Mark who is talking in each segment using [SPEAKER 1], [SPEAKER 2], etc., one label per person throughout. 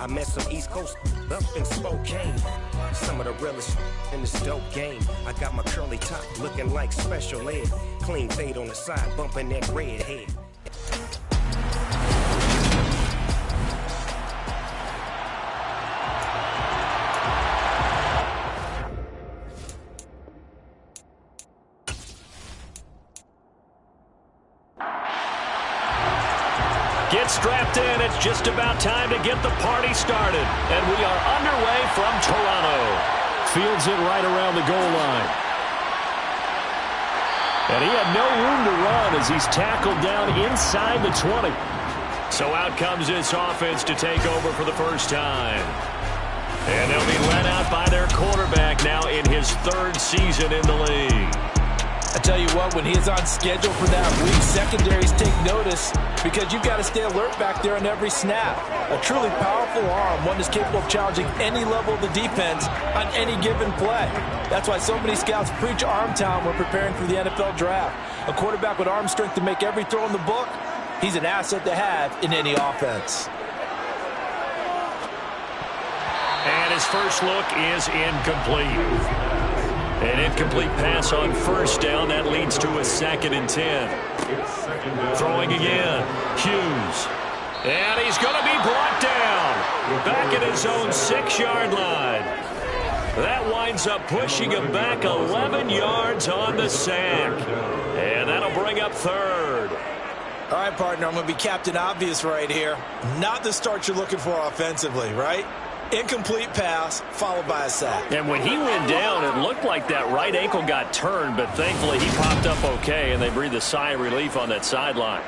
[SPEAKER 1] I met some East Coast up in Spokane. Some of the realest in this dope game. I got my curly top looking like special ed. Clean fade on the side, bumping that red head.
[SPEAKER 2] Get strapped in. It's just about time to get the party started. And we are underway from Toronto. Fields it right around the goal line. And he had no room to run as he's tackled down inside the 20. So out comes this offense to take over for the first time. And they'll be led out by their quarterback now in his third season in the league.
[SPEAKER 3] I tell you what, when he's on schedule for that week, secondaries take notice because you've got to stay alert back there on every snap. A truly powerful arm, one that's capable of challenging any level of the defense on any given play. That's why so many scouts preach arm talent when preparing for the NFL draft. A quarterback with arm strength to make every throw in the book, he's an asset to have in any offense.
[SPEAKER 2] And his first look is incomplete. An incomplete pass on first down. That leads to a 2nd and 10. Throwing again. Hughes. And he's going to be brought down. Back at his own 6-yard line. That winds up pushing him back 11 yards on the sack. And that'll bring up 3rd.
[SPEAKER 3] All right, partner, I'm going to be Captain Obvious right here. Not the start you're looking for offensively, right? Incomplete pass, followed by a sack.
[SPEAKER 2] And when he went down, it looked like that right ankle got turned, but thankfully he popped up okay, and they breathed a sigh of relief on that sideline.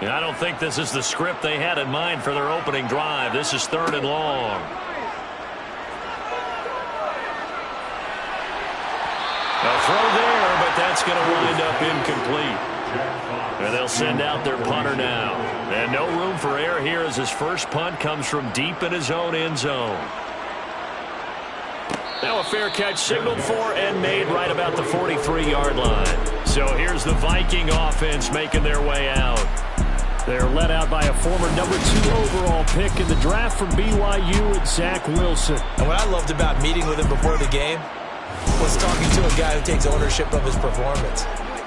[SPEAKER 2] And I don't think this is the script they had in mind for their opening drive. This is 3rd and long. A throw there, but that's going to wind up incomplete. And they'll send out their punter now. And no room for error here as his first punt comes from deep in his own end zone. Now a fair catch signaled for and made right about the 43-yard line. So here's the Viking offense making their way out. They're led out by a former number 2 overall pick in the draft from BYU and Zach Wilson.
[SPEAKER 3] And what I loved about meeting with him before the game was talking to a guy who takes ownership of his performance.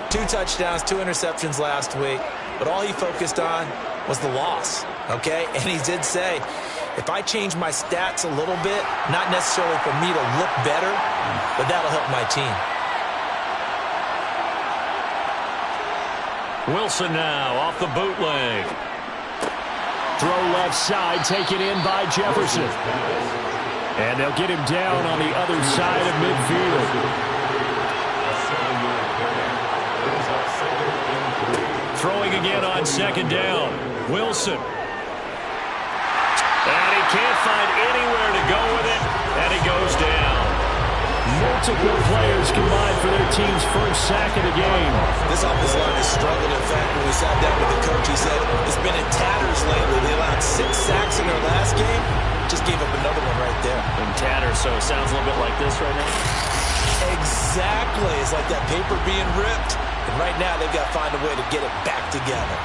[SPEAKER 3] 2 touchdowns, 2 interceptions last week, but all he focused on was the loss, okay? And he did say, if I change my stats a little bit, not necessarily for me to look better, but that'll help my team.
[SPEAKER 2] Wilson now off the bootleg. Throw left side, taken in by Jefferson. And they'll get him down on the other side of midfield. Throwing again on 2nd down. Wilson. And he can't find anywhere to go with it, and he goes down. Multiple players combined for their team's first sack of the game.
[SPEAKER 3] This offensive line has struggled. In fact, when we sat down with the coach, he said it's been in tatters lately. They allowed 6 sacks in their last game. Just gave up another one right there.
[SPEAKER 2] In tatters, so it sounds a little bit like this right now.
[SPEAKER 3] Exactly. It's like that paper being ripped. And right now, they've got to find a way to get it back together.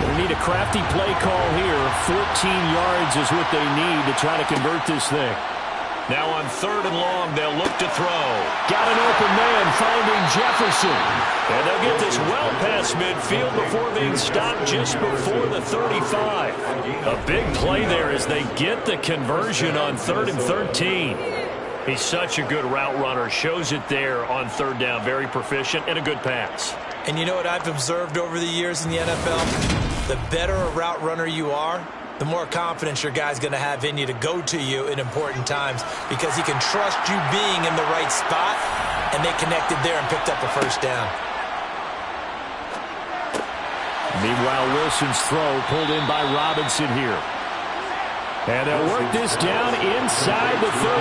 [SPEAKER 2] They need a crafty play call here. 14 yards is what they need to try to convert this thing. Now on 3rd and long, they'll look to throw. Got an open man, finding Jefferson. And they'll get this well past midfield before being stopped just before the 35. A big play there as they get the conversion on 3rd and 13. He's such a good route runner. Shows it there on 3rd down. Very proficient and a good pass.
[SPEAKER 3] And you know what I've observed over the years in the NFL? The better a route runner you are, the more confidence your guy's going to have in you to go to you in important times because he can trust you being in the right spot, and they connected there and picked up a first down.
[SPEAKER 2] Meanwhile, Wilson's throw pulled in by Robinson here. And they'll work this down inside the 30.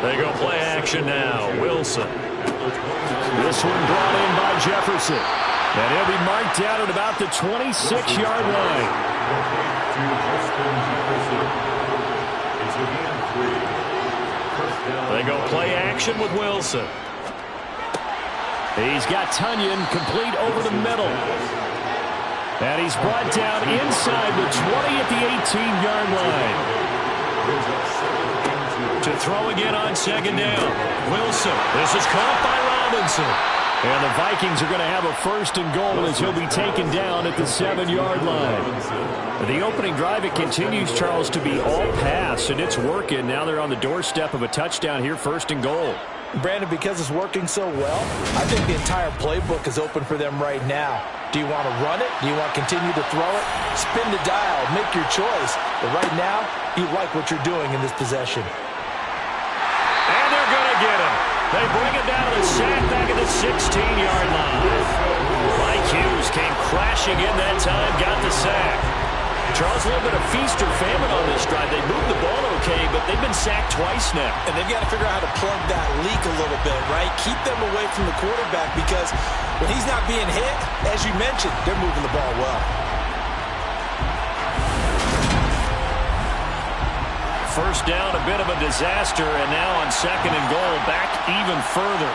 [SPEAKER 2] They go play action now. Wilson. This one brought in by Jefferson. And he'll be marked down at about the 26-yard line. They go play action with Wilson. He's got Tonyan complete over the middle. And he's brought down inside the 20 at the 18-yard line. To throw again on second down. Wilson. This is caught by Robinson. And the Vikings are going to have a first and goal as he'll be taken down at the 7-yard line. The opening drive, it continues, Charles, to be all pass, and it's working. Now they're on the doorstep of a touchdown here, first and goal.
[SPEAKER 3] Brandon, because it's working so well, I think the entire playbook is open for them right now. Do you want to run it? Do you want to continue to throw it? Spin the dial. Make your choice. But right now, you like what you're doing in this possession.
[SPEAKER 2] And they're going to get him. They bring it down to the sack back at the 16-yard line. Mike Hughes came crashing in that time, got the sack. Charles, a little bit of feast or famine on this drive. They moved the ball okay, but they've been sacked twice now.
[SPEAKER 3] And they've got to figure out how to plug that leak a little bit, right? Keep them away from the quarterback because when he's not being hit, as you mentioned, they're moving the ball well.
[SPEAKER 2] First down, a bit of a disaster, and now on second and goal, back even further.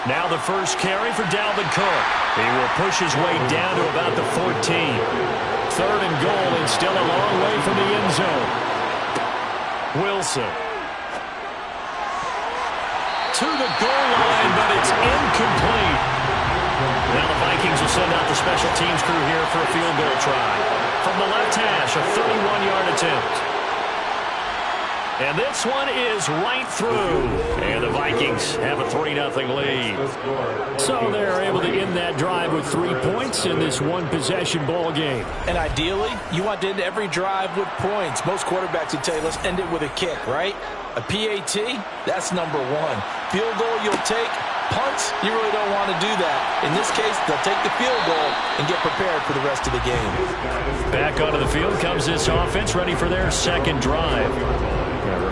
[SPEAKER 2] Now the first carry for Dalvin Cook. He will push his way down to about the 14. Third and goal, and still a long way from the end zone. Wilson. To the goal line, but it's incomplete. Now the Vikings will send out the special teams crew here for a field goal try. From the left hash, a 31-yard attempt. And this one is right through. And the Vikings have a 3-0 lead. So they're able to end that drive with 3 points in this one-possession ball game.
[SPEAKER 3] And ideally, you want to end every drive with points. Most quarterbacks would tell you, let's end it with a kick, right? A PAT, that's number one. Field goal you'll take. Punts, you really don't want to do that. In this case, they'll take the field goal and get prepared for the rest of the game.
[SPEAKER 2] Back onto the field comes this offense, ready for their second drive.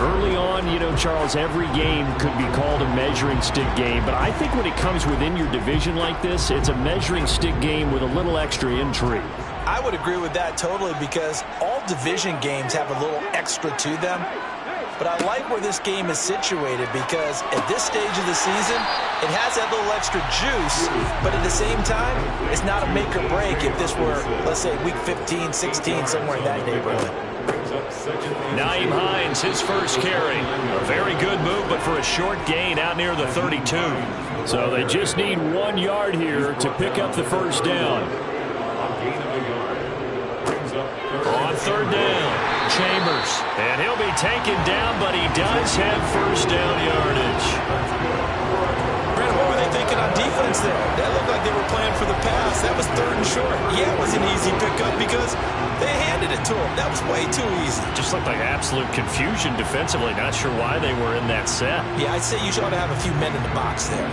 [SPEAKER 2] Early on, you know, Charles, every game could be called a measuring stick game. But I think when it comes within your division like this, it's a measuring stick game with a little extra intrigue.
[SPEAKER 3] I would agree with that totally because all division games have a little extra to them. But I like where this game is situated because at this stage of the season, it has that little extra juice, but at the same time, it's not a make or break if this were, let's say, week 15, 16, somewhere in that neighborhood.
[SPEAKER 2] Nyheim Hines, his first carry. A very good move, but for a short gain out near the 32. So they just need 1 yard here to pick up the first down. On third down, Chambers. And he'll be taken down, but he does have first down yardage.
[SPEAKER 3] Brandon, what were they thinking on defense there? That looked like they were playing for the pass. That was third and short. Yeah, it was an easy pickup because they handed it to him. That was way too easy.
[SPEAKER 2] Just looked like absolute confusion defensively. Not sure why they were in that set.
[SPEAKER 3] Yeah, I'd say you should ought to have a few men in the box there.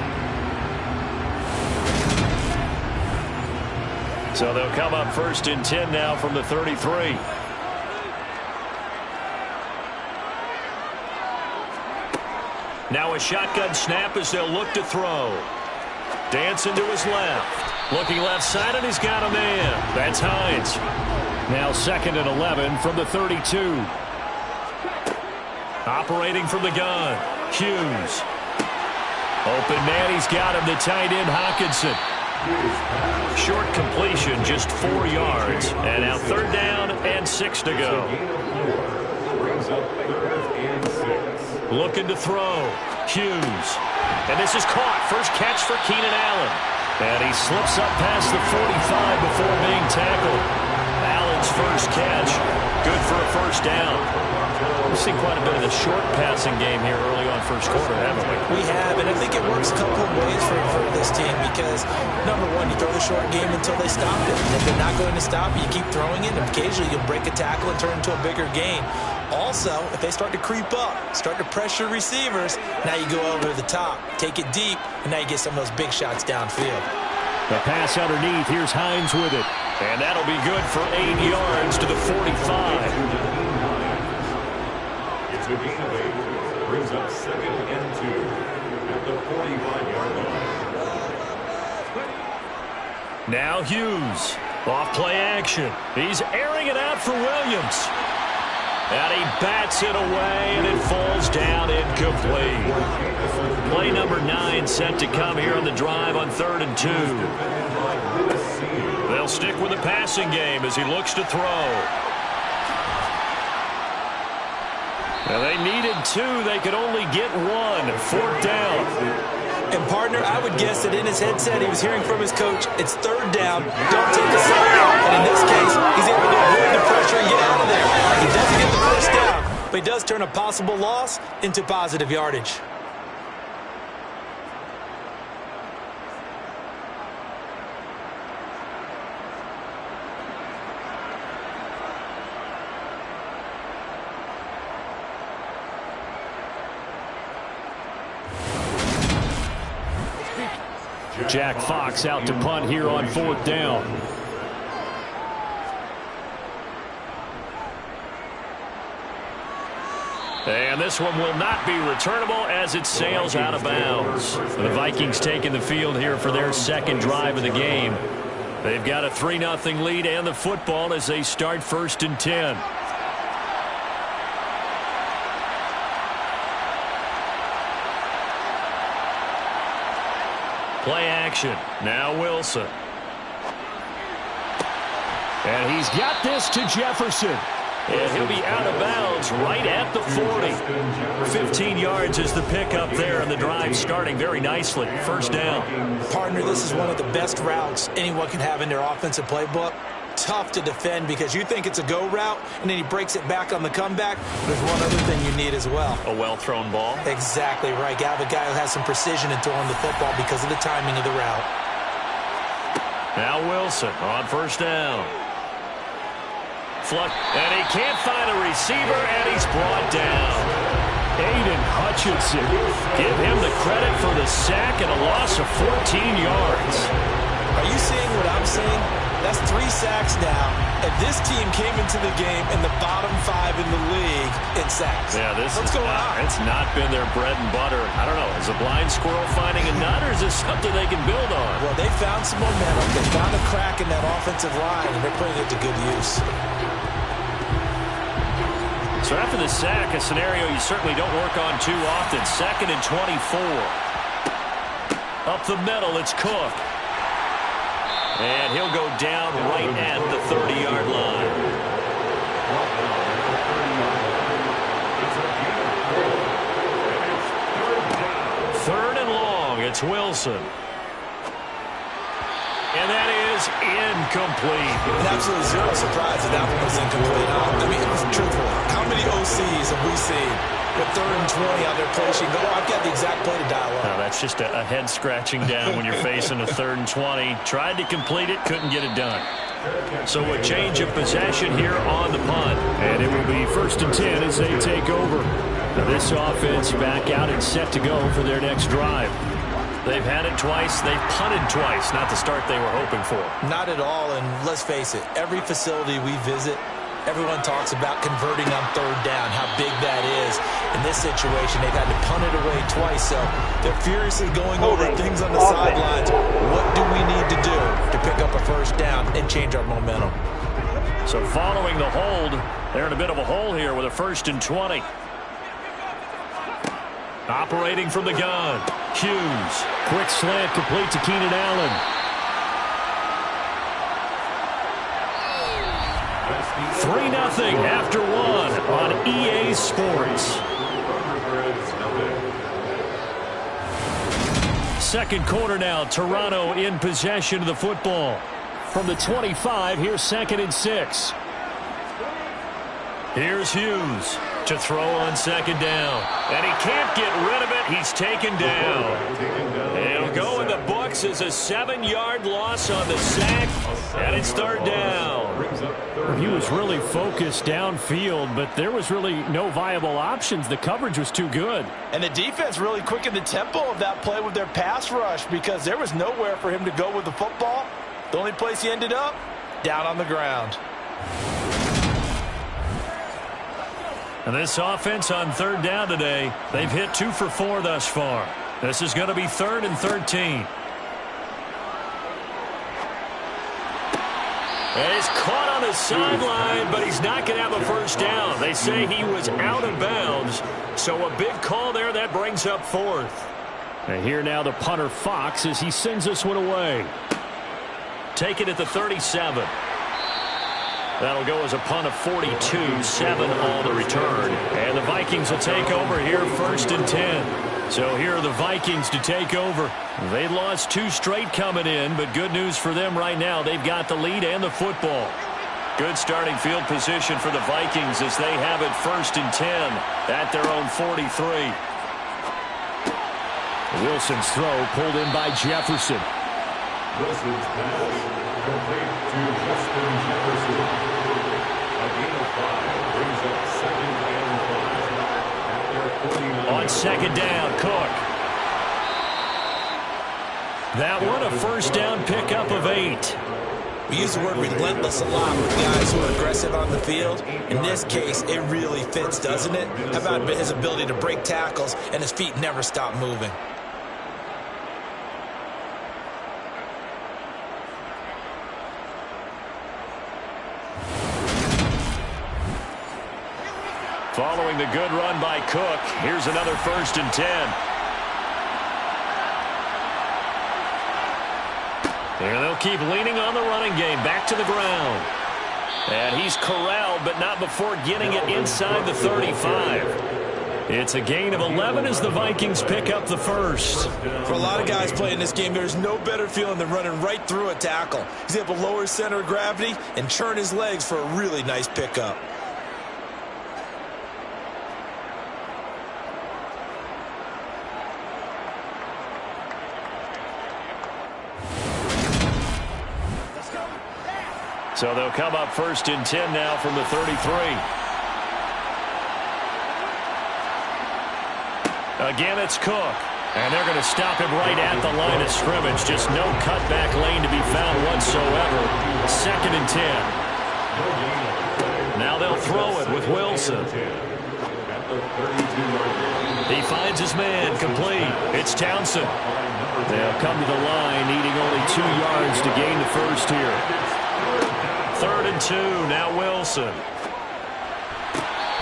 [SPEAKER 2] So they'll come up first and 10 now from the 33. Now a shotgun snap as they'll look to throw. Dancing to his left. Looking left side, and he's got a man. That's Hines. Now second and 11 from the 32. Operating from the gun, Hughes. Open man, he's got him, the tight end, Hockenson. Short completion, just 4 yards. And now third down and 6 to go. Looking to throw, Hughes. And this is caught. First catch for Keenan Allen. And he slips up past the 45 before being tackled. Allen's first catch, good for a first down. We've seen quite a bit of the short passing game here early on first quarter, haven't we?
[SPEAKER 3] We have, and I think it works a couple of ways for this team because, number one, you throw the short game until they stop it. And if they're not going to stop it, you keep throwing it, and occasionally you'll break a tackle and turn it into a bigger gain. Also, if they start to creep up, start to pressure receivers, now you go over the top, take it deep, and now you get some of those big shots downfield.
[SPEAKER 2] The pass underneath, here's Hines with it. And that'll be good for 8 yards to the 45.
[SPEAKER 4] It's a gain of 8, brings up second and 2 at the 45-yard line.
[SPEAKER 2] Now Hughes. Off play action. He's airing it out for Williams. And he bats it away, and it falls down incomplete. Play number 9 set to come here on the drive on 3rd and 2. They'll stick with the passing game as he looks to throw. Now they needed 2. They could only get 1. 4th down.
[SPEAKER 3] And, partner, I would guess that in his headset he was hearing from his coach, it's 3rd down, don't take a sack. And in this case, he's able to avoid the pressure and get out of there. He doesn't get the first down, but he does turn a possible loss into positive yardage.
[SPEAKER 2] Jack Fox out to punt here on 4th down. And this one will not be returnable as it sails out of bounds. The Vikings taking the field here for their 2nd drive of the game. They've got a 3-0 lead and the football as they start 1st and 10. Play action. Now Wilson. And he's got this to Jefferson. And he'll be out of bounds right at the 40. 15 yards is the pickup there, and the drive starting very nicely. 1st down.
[SPEAKER 3] Partner, this is one of the best routes anyone can have in their offensive playbook. Tough to defend because you think it's a go route, and then he breaks it back on the comeback. There's one other thing you need as well.
[SPEAKER 2] A well-thrown ball.
[SPEAKER 3] Exactly right. You have a guy who has some precision in throwing the football because of the timing of the route.
[SPEAKER 2] Now Wilson on 1st down. And he can't find a receiver, and he's brought down. Aiden Hutchinson. Give him the credit for the sack and a loss of 14 yards.
[SPEAKER 3] Are you seeing what I'm seeing? That's 3 sacks now, and this team came into the game in the bottom 5 in the league in sacks.
[SPEAKER 2] Yeah,
[SPEAKER 3] What's going on?
[SPEAKER 2] It's not been their bread and butter. I don't know. Is a blind squirrel finding a nut, or is this something they can build on?
[SPEAKER 3] Well, they found some momentum. They found a crack in that offensive line, and they're putting it to good use.
[SPEAKER 2] So after the sack, a scenario you certainly don't work on too often. 2nd and 24. Up the middle, it's Cook. And he'll go down right at the 30-yard line. 3rd and long, it's Wilson. And that is incomplete.
[SPEAKER 3] An absolute zero surprise that one was incomplete. I mean, truthfully, how many OCs have we seen with 3rd and 20 out there pushing? I've got the exact play to dial up.
[SPEAKER 2] No, that's just a head scratching down when you're facing a 3rd and 20. Tried to complete it, couldn't get it done. So a change of possession here on the punt. And it will be 1st and 10 as they take over. Now this offense back out and set to go for their next drive. They've had it twice. They've punted twice. Not the start they were hoping for.
[SPEAKER 3] Not at all, and let's face it, every facility we visit, everyone talks about converting on 3rd down, how big that is. In this situation, they've had to punt it away twice, so they're furiously going over things on the sidelines. What do we need to do to pick up a 1st down and change our momentum?
[SPEAKER 2] So following the hold, they're in a bit of a hole here with a 1st and 20. Operating from the gun, Hughes. Quick slant complete to Keenan Allen. 3-0 after 1 on EA Sports. 2nd quarter now, Toronto in possession of the football. From the 25, here's 2nd and 6. Here's Hughes to throw on 2nd down. And he can't get rid of it. He's taken down. It'll go in the books as a 7-yard loss on the sack. And it's 3rd down.
[SPEAKER 5] He was really focused downfield, but there was really no viable options. The coverage was too good.
[SPEAKER 3] And the defense really quickened the tempo of that play with their pass rush because there was nowhere for him to go with the football. The only place he ended up, down on the ground.
[SPEAKER 2] And this offense on 3rd down today, they've hit 2 for 4 thus far. This is going to be 3rd and 13. And he's caught on the sideline, but he's not going to have a first down. They say he was out of bounds, so a big call there. That brings up fourth.
[SPEAKER 5] And here now the punter Fox as he sends this one away.
[SPEAKER 2] Take it at the 37. That'll go as a punt of 42, 7 all to return. And the Vikings will take over here, 1st and 10. So here are the Vikings to take over. They lost 2 straight coming in, but good news for them right now. They've got the lead and the football. Good starting field position for the Vikings as they have it 1st and 10 at their own 43.
[SPEAKER 5] Wilson's throw pulled in by Jefferson.
[SPEAKER 4] Wilson's pass complete to Justin Jefferson. A gain of 5 brings up 2nd and 5 at their 49.
[SPEAKER 2] On 2nd down, Cook. That one a first down pickup of 8.
[SPEAKER 3] We use the word relentless a lot with guys who are aggressive on the field. In this case, it really fits, doesn't it? How about his ability to break tackles and his feet never stop moving?
[SPEAKER 2] Following the good run by Cook, here's another 1st and 10. And they'll keep leaning on the running game, back to the ground. And he's corralled, but not before getting it inside the 35. It's a gain of 11 as the Vikings pick up the first.
[SPEAKER 3] For a lot of guys playing this game, there's no better feeling than running right through a tackle. He's able to lower his center of gravity and churn his legs for a really nice pickup.
[SPEAKER 2] So they'll come up 1st and 10 now from the 33. Again, it's Cook. And they're going to stop him right at the line of scrimmage. Just no cutback lane to be found whatsoever. 2nd and 10. Now they'll throw it with Wilson. He finds his man, complete. It's Townsend. They'll come to the line, needing only 2 yards to gain the first here. 3rd and 2, now Wilson.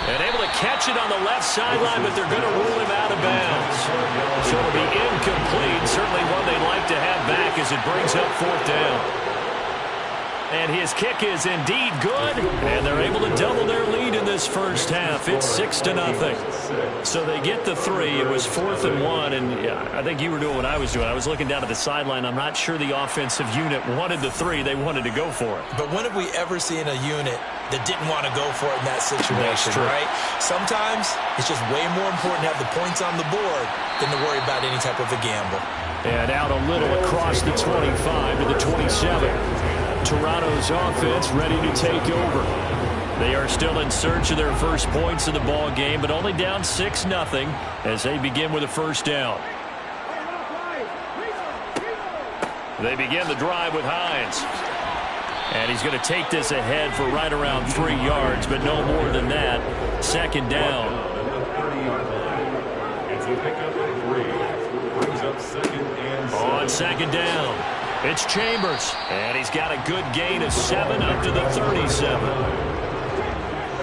[SPEAKER 2] And able to catch it on the left sideline, but they're going to rule him out of bounds. So it'll be incomplete. Certainly one they'd like to have back as it brings up 4th down. And his kick is indeed good. And they're able to double their lead in this first half. It's 6-0. So they get the 3. It was 4th and 1. And yeah, I think you were doing what I was doing. I was looking down at the sideline. I'm not sure the offensive unit wanted the 3. They wanted to go for it.
[SPEAKER 3] But when have we ever seen a unit that didn't want to go for it in that situation, right? Sometimes it's just way more important to have the points on the board than to worry about any type of a gamble.
[SPEAKER 5] And out a little across the 25 to the 27. Toronto's offense ready to take over. They are still in search of their first points of the ball game, but only down 6-0 as they begin with a first down. They begin the drive with Hines. And he's going to take this ahead for right around 3 yards, but no more than that. 2nd down. On 2nd down. It's Chambers, and he's got a good gain of 7 up to the 37.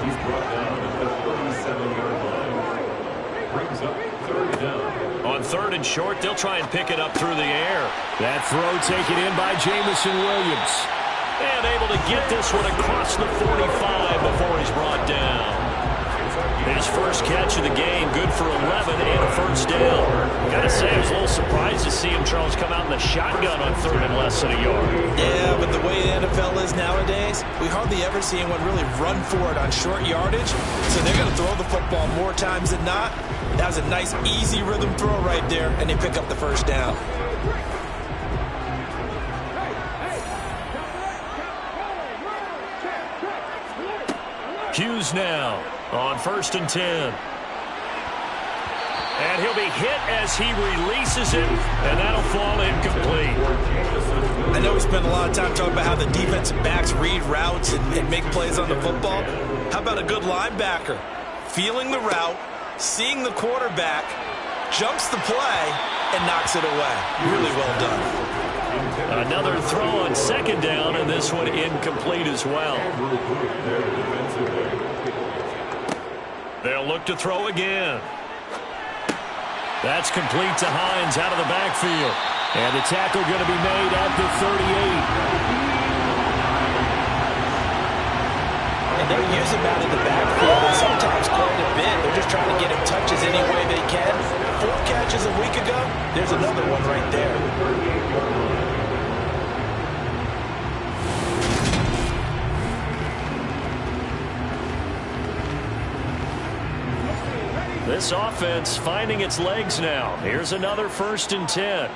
[SPEAKER 4] He's brought down at the 37-yard line. Brings up 3rd down.
[SPEAKER 2] On 3rd and short, they'll try and pick it up through the air.
[SPEAKER 5] That throw taken in by Jamison Williams.
[SPEAKER 2] And able to get this one across the 45 before he's brought down. His first catch of the game, good for 11 and a first down. Gotta say, I was a little surprised to see him, Charles, come out in the shotgun on 3rd and less than a yard.
[SPEAKER 3] Yeah, but the way the NFL is nowadays, we hardly ever see anyone really run for it on short yardage. So they're going to throw the football more times than not. That was a nice, easy rhythm throw right there, and they pick up the first down.
[SPEAKER 2] Hughes now on 1st and 10. And he'll be hit as he releases it, and that'll fall incomplete.
[SPEAKER 3] I know we spent a lot of time talking about how the defensive backs read routes and make plays on the football. How about a good linebacker? Feeling the route, seeing the quarterback, jumps the play, and knocks it away. Really well done.
[SPEAKER 2] Another throw on second down, and this one incomplete as well. They'll look to throw again. That's complete to Hines out of the backfield. And the tackle going to be made at the 38.
[SPEAKER 3] And they use him out of the backfield, and sometimes quite a bit. They're just trying to get him touches any way they can. 4 catches a week ago. There's another one right there.
[SPEAKER 2] This offense finding its legs now. Here's another 1st and 10.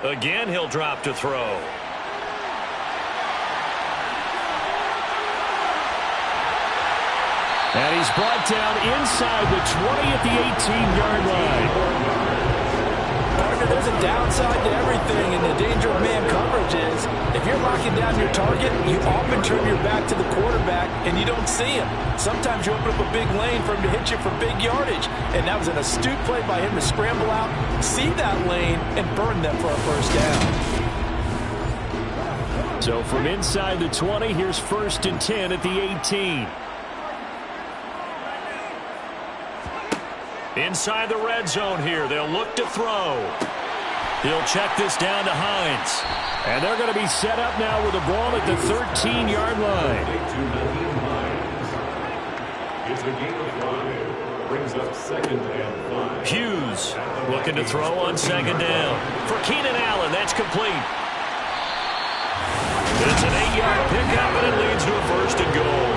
[SPEAKER 2] Again, he'll drop to throw. And he's brought down inside the 20 at the 18-yard line.
[SPEAKER 3] Partner, there's a downside to everything, and the danger of man coverage is if you're locking down your target, you often turn your back to the quarterback and you don't see him. Sometimes you open up a big lane for him to hit you for big yardage, and that was an astute play by him to scramble out, see that lane, and burn them for a 1st down.
[SPEAKER 2] So from inside the 20, here's 1st and 10 at the 18. Inside the red zone here. They'll look to throw. He'll check this down to Hines. And they're going to be set up now with the ball at the 13-yard line.
[SPEAKER 4] It's a gain of 5. Brings up 2nd and 5.
[SPEAKER 2] Hughes looking to throw on 2nd down. For Keenan Allen, that's complete. It's an 8-yard pickup, and it leads to a 1st and goal.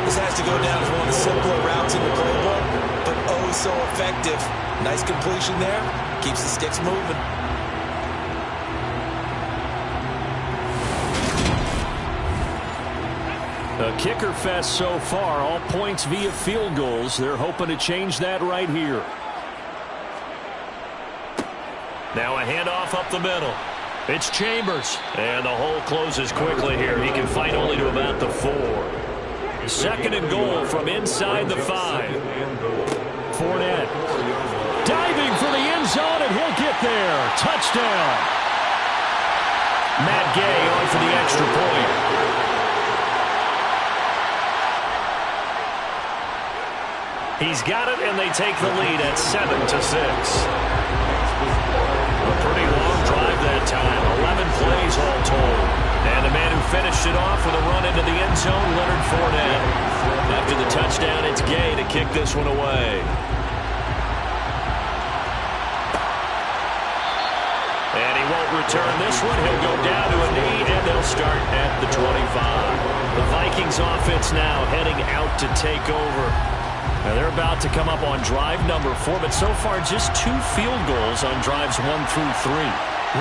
[SPEAKER 3] This has to go down as one of the simpler routes in the playbook, but oh so effective. Nice completion there. Keeps the sticks moving.
[SPEAKER 2] A kicker fest so far. All points via field goals. They're hoping to change that right here. Now a handoff up the middle. It's Chambers. And the hole closes quickly here. He can fight only to about the 4. 2nd and goal from inside the 5. Fournette diving for the end zone, and he'll get there. Touchdown. Matt Gay on for the extra point. He's got it, and they take the lead at 7-6. A pretty long drive that time. 11 plays all told. And the man who finished it off with a run into the end zone, Leonard Fournette. After the touchdown, it's Gay to kick this one away. And he won't return this one. He'll go down to a knee, and they'll start at the 25. The Vikings offense now heading out to take over. Now they're about to come up on drive number 4, but so far just 2 field goals on drives 1 through 3.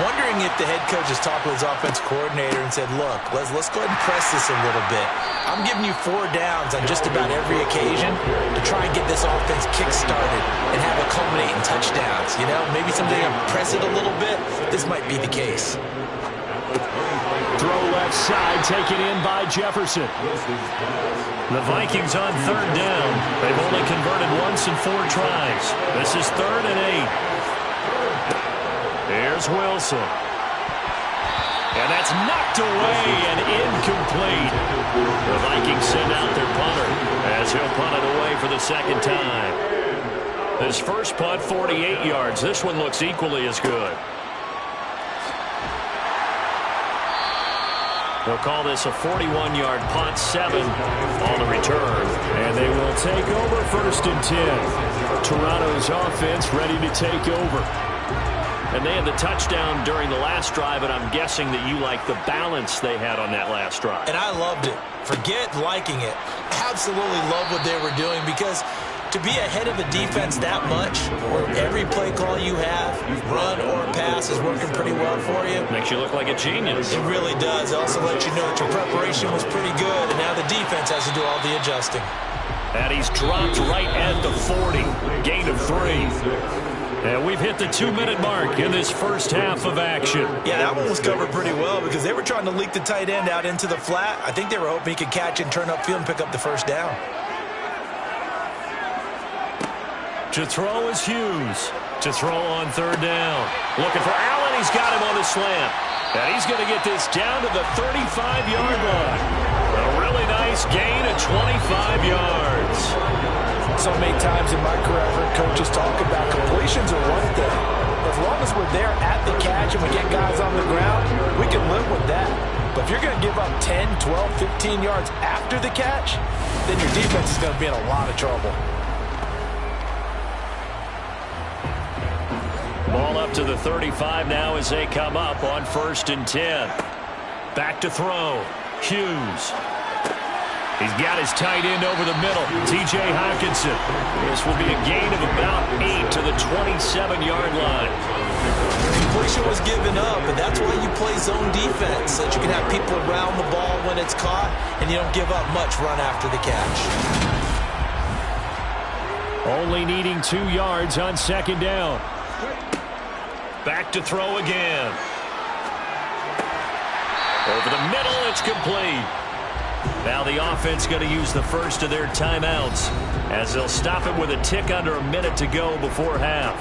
[SPEAKER 3] Wondering if the head coach has talked with his offense coordinator and said, look, let's go ahead and press this a little bit. I'm giving you 4 downs on just about every occasion to try and get this offense kick-started and have it culminate in touchdowns. You know, maybe someday I'll press it a little bit. This might be the case.
[SPEAKER 2] Throw left side, taken in by Jefferson. The Vikings on 3rd down. They've only converted once in 4 tries. This is 3rd and 8. Here's Wilson. And that's knocked away and incomplete. The Vikings send out their punter as he'll punt it away for the 2nd time. His first punt, 48 yards. This one looks equally as good. They'll call this a 41-yard punt, 7 on the return. And they will take over 1st and 10. Toronto's offense ready to take over. And they had the touchdown during the last drive, and I'm guessing that you like the balance they had on that last drive.
[SPEAKER 3] And I loved it. Forget liking it. Absolutely love what they were doing, because to be ahead of a defense that much, where every play call you have, run or pass, is working pretty well for you.
[SPEAKER 2] Makes you look like a genius.
[SPEAKER 3] It really does. It also lets you know that your preparation was pretty good, and now the defense has to do all the adjusting.
[SPEAKER 2] And he's dropped right at the 40. Gain of 3. And we've hit the 2-minute mark in this first half of action.
[SPEAKER 3] Yeah, that one was covered pretty well because they were trying to leak the tight end out into the flat. I think they were hoping he could catch and turn upfield and pick up the 1st down.
[SPEAKER 2] To throw is Hughes. To throw on third down. Looking for Allen. He's got him on the slant. And he's going to get this down to the 35-yard line. A really nice gain of 25 yards.
[SPEAKER 3] So many times in my career, I've heard coaches talk about completions are one thing. As long as we're there at the catch and we get guys on the ground, we can live with that. But if you're going to give up 10, 12, 15 yards after the catch, then your defense is going to be in a lot of trouble.
[SPEAKER 2] Ball up to the 35 now as they come up on 1st and 10. Back to throw. Hughes. He's got his tight end over the middle, T.J. Hockenson. This will be a gain of about 8 to the 27-yard line.
[SPEAKER 3] Completion was given up, but that's why you play zone defense, so that you can have people around the ball when it's caught, and you don't give up much run after the catch.
[SPEAKER 2] Only needing 2 yards on 2nd down. Back to throw again. Over the middle, it's complete. Now the offense going to use the first of their timeouts as they'll stop it with a tick under a minute to go before half.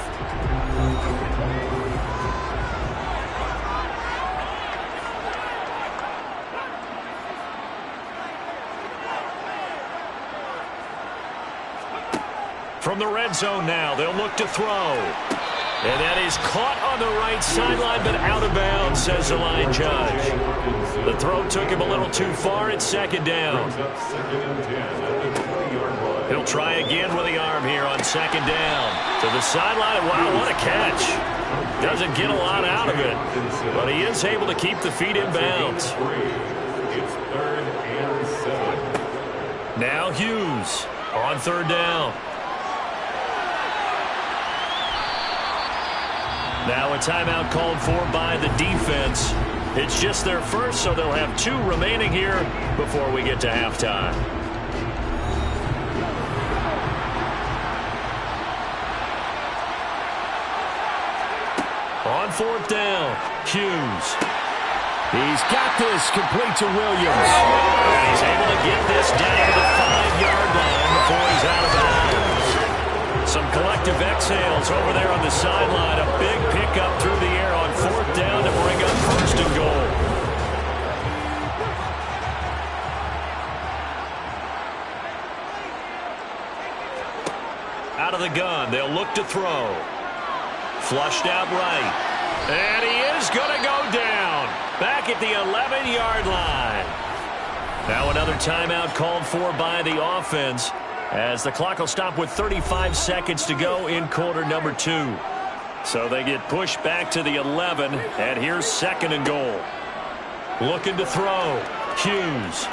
[SPEAKER 2] From the red zone now, they'll look to throw. And that is caught on the right sideline, but out of bounds, says the line judge. The throw took him a little too far. It's 2nd down. He'll try again with the arm here on 2nd down. To the sideline. Wow, what a catch. Doesn't get a lot out of it, but he is able to keep the feet in bounds.
[SPEAKER 4] It's 3rd and 7.
[SPEAKER 2] Now Hughes on 3rd down. Now a timeout called for by the defense. It's just their first, so they'll have 2 remaining here before we get to halftime. On 4th down, Hughes. He's got this complete to Williams. And he's able to get this down to the 5-yard line before he's out of bounds. Some collective exhales over there on the sideline. A big pickup through the air on 4th down to bring up 1st and goal. Out of the gun, they'll look to throw. Flushed out right. And he is going to go down. Back at the 11-yard line. Now another timeout called for by the offense, as the clock will stop with 35 seconds to go in quarter number 2. So they get pushed back to the 11, and here's 2nd and goal. Looking to throw. Hughes.